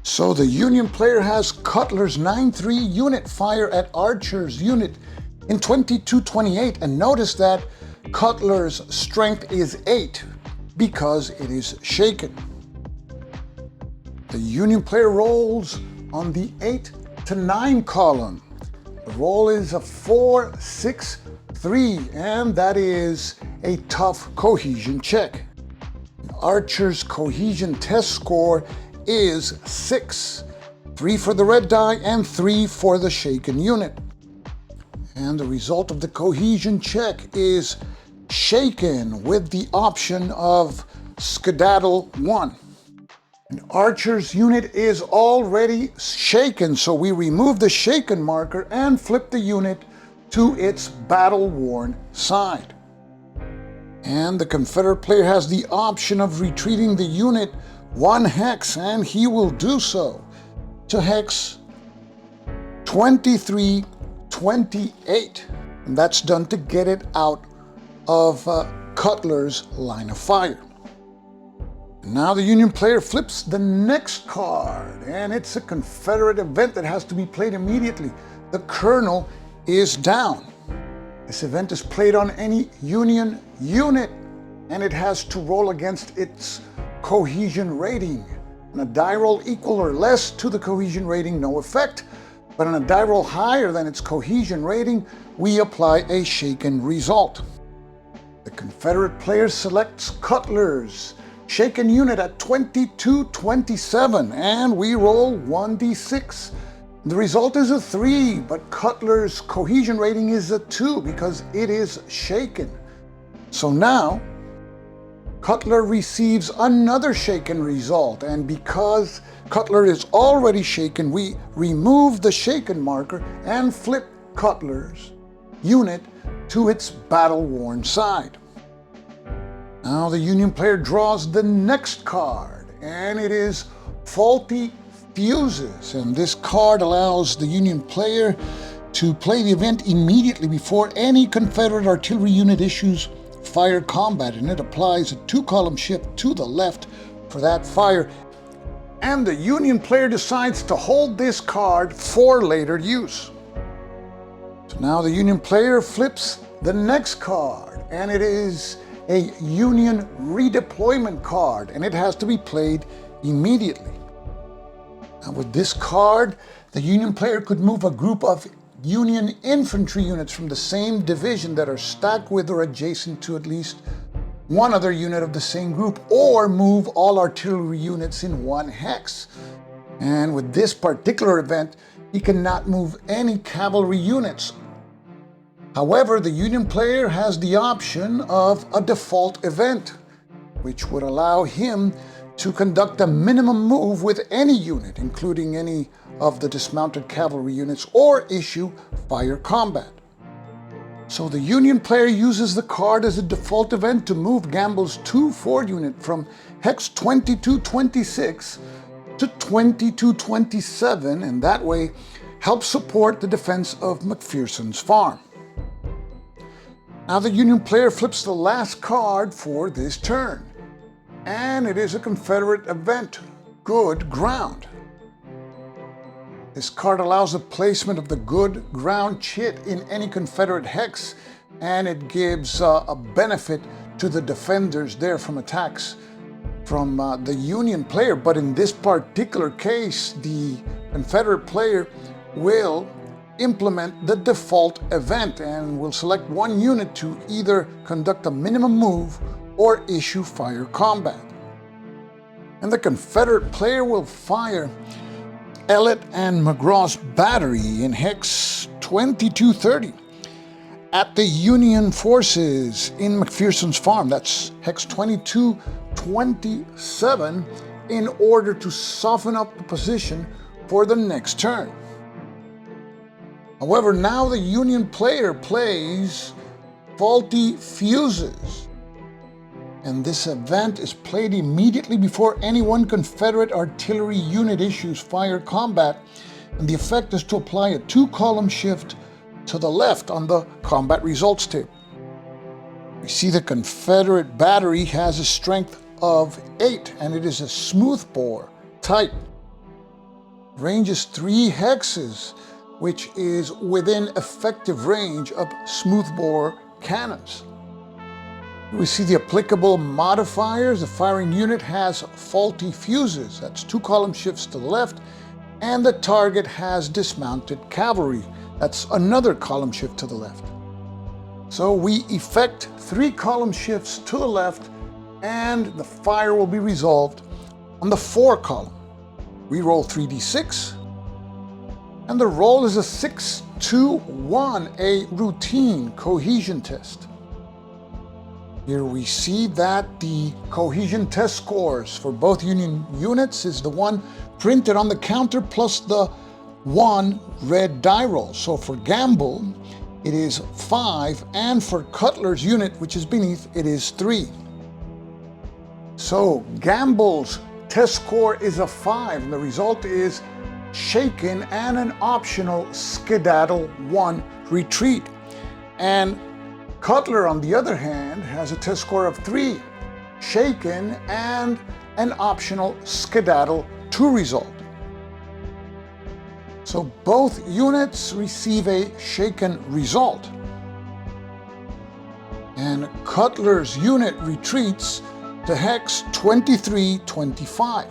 So the Union player has Cutler's 9-3 unit fire at Archer's unit in 2228, and notice that Cutler's strength is 8 because it is shaken. The Union player rolls on the 8 to 9 column. The roll is a 4-6-3, and that is a tough cohesion check. Archer's cohesion test score is 6, 3 for the red die and 3 for the shaken unit. And the result of the cohesion check is shaken with the option of skedaddle 1. And Archer's unit is already shaken, so we remove the shaken marker and flip the unit to its battle-worn side. And the Confederate player has the option of retreating the unit 1 hex, and he will do so to hex 2328. And that's done to get it out of Cutler's line of fire. Now the Union player flips the next card, and it's a Confederate event that has to be played immediately. The Colonel is down. This event is played on any Union unit, and it has to roll against its cohesion rating. And a die roll equal or less to the cohesion rating, no effect. But on a die roll higher than its cohesion rating, we apply a shaken result. The Confederate player selects Cutler's shaken unit at 2227, and we roll 1d6. The result is a 3, but Cutler's cohesion rating is a 2 because it is shaken. So now, Cutler receives another shaken result, and because Cutler is already shaken, we remove the shaken marker and flip Cutler's unit to its battle-worn side. Now the Union player draws the next card, and it is Faulty Fuses, and this card allows the Union player to play the event immediately before any Confederate artillery unit issues fire combat, and it applies a 2-column shift to the left for that fire. And the Union player decides to hold this card for later use. So now the Union player flips the next card, and it is a Union redeployment card, and it has to be played immediately. Now with this card, the Union player could move a group of Union infantry units from the same division that are stacked with or adjacent to at least one other unit of the same group, or move all artillery units in one hex. And with this particular event, he cannot move any cavalry units. However, the Union player has the option of a default event, which would allow him to conduct a minimum move with any unit, including any of the dismounted cavalry units, or issue fire combat. So the Union player uses the card as a default event to move Gamble's 2-4 unit from hex 2226 to 2227, and that way help support the defense of McPherson's farm. Now the Union player flips the last card for this turn, and it is a Confederate event, Good Ground. This card allows the placement of the Good Ground chit in any Confederate hex, and it gives a benefit to the defenders there from attacks from the Union player. But in this particular case, the Confederate player will implement the default event and will select one unit to either conduct a minimum move or issue fire combat. And the Confederate player will fire Ellet and McGraw's battery in hex 2230 at the Union forces in McPherson's farm, that's hex 2227, in order to soften up the position for the next turn. However, now the Union player plays Faulty Fuses, and this event is played immediately before any one Confederate artillery unit issues fire combat, and the effect is to apply a 2-column shift to the left on the combat results table. We see the Confederate battery has a strength of 8, and it is a smoothbore type. Range is 3 hexes, which is within effective range of smoothbore cannons. We see the applicable modifiers. The firing unit has Faulty Fuses, that's 2-column shifts to the left, and the target has dismounted cavalry, that's another column shift to the left. So we effect 3 column shifts to the left, and the fire will be resolved on the 4 column. We roll 3d6, and the roll is a 6-2-1, a routine cohesion test. Here we see that the cohesion test scores for both Union units is the one printed on the counter plus the 1 red die roll. So for Gamble, it is 5, and for Cutler's unit, which is beneath, it is 3. So Gamble's test score is a 5, and the result is shaken and an optional skedaddle 1 retreat. And Cutler, on the other hand, has a test score of 3, shaken, and an optional skedaddle 2 result. So both units receive a shaken result. And Cutler's unit retreats to hex 2325.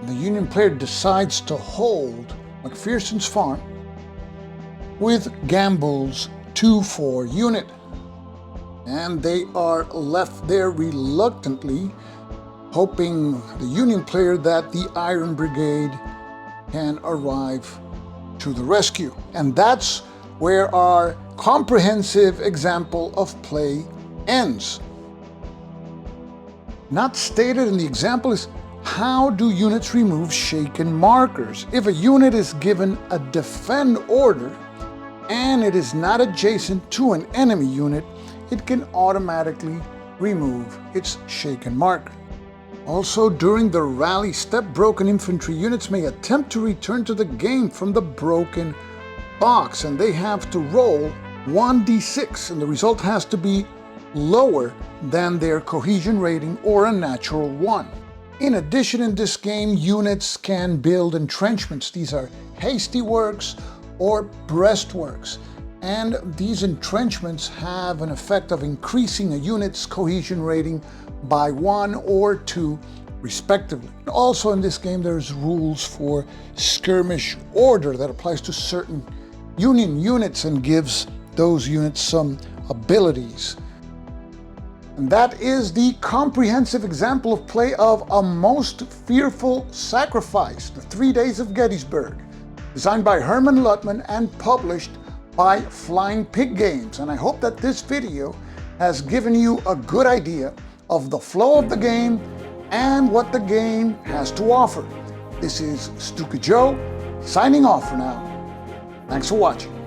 The Union player decides to hold McPherson's Farm with Gamble's 2-4 unit. And they are left there reluctantly, hoping the Union player that the Iron Brigade can arrive to the rescue. And that's where our comprehensive example of play ends. Not stated in the example is how do units remove shaken markers? If a unit is given a defend order and it is not adjacent to an enemy unit, it can automatically remove its shaken marker. Also, during the rally step, broken infantry units may attempt to return to the game from the broken box, and they have to roll 1d6, and the result has to be lower than their cohesion rating or a natural 1. In addition, in this game, units can build entrenchments. These are hasty works or breastworks, and these entrenchments have an effect of increasing a unit's cohesion rating by 1 or 2 respectively. Also in this game there's rules for skirmish order that applies to certain Union units and gives those units some abilities. And that is the comprehensive example of play of A Most Fearful Sacrifice, The 3 Days of Gettysburg, designed by Hermann Luttmann and published by Flying Pig Games. And I hope that this video has given you a good idea of the flow of the game and what the game has to offer. This is Stuka Joe, signing off for now. Thanks for watching.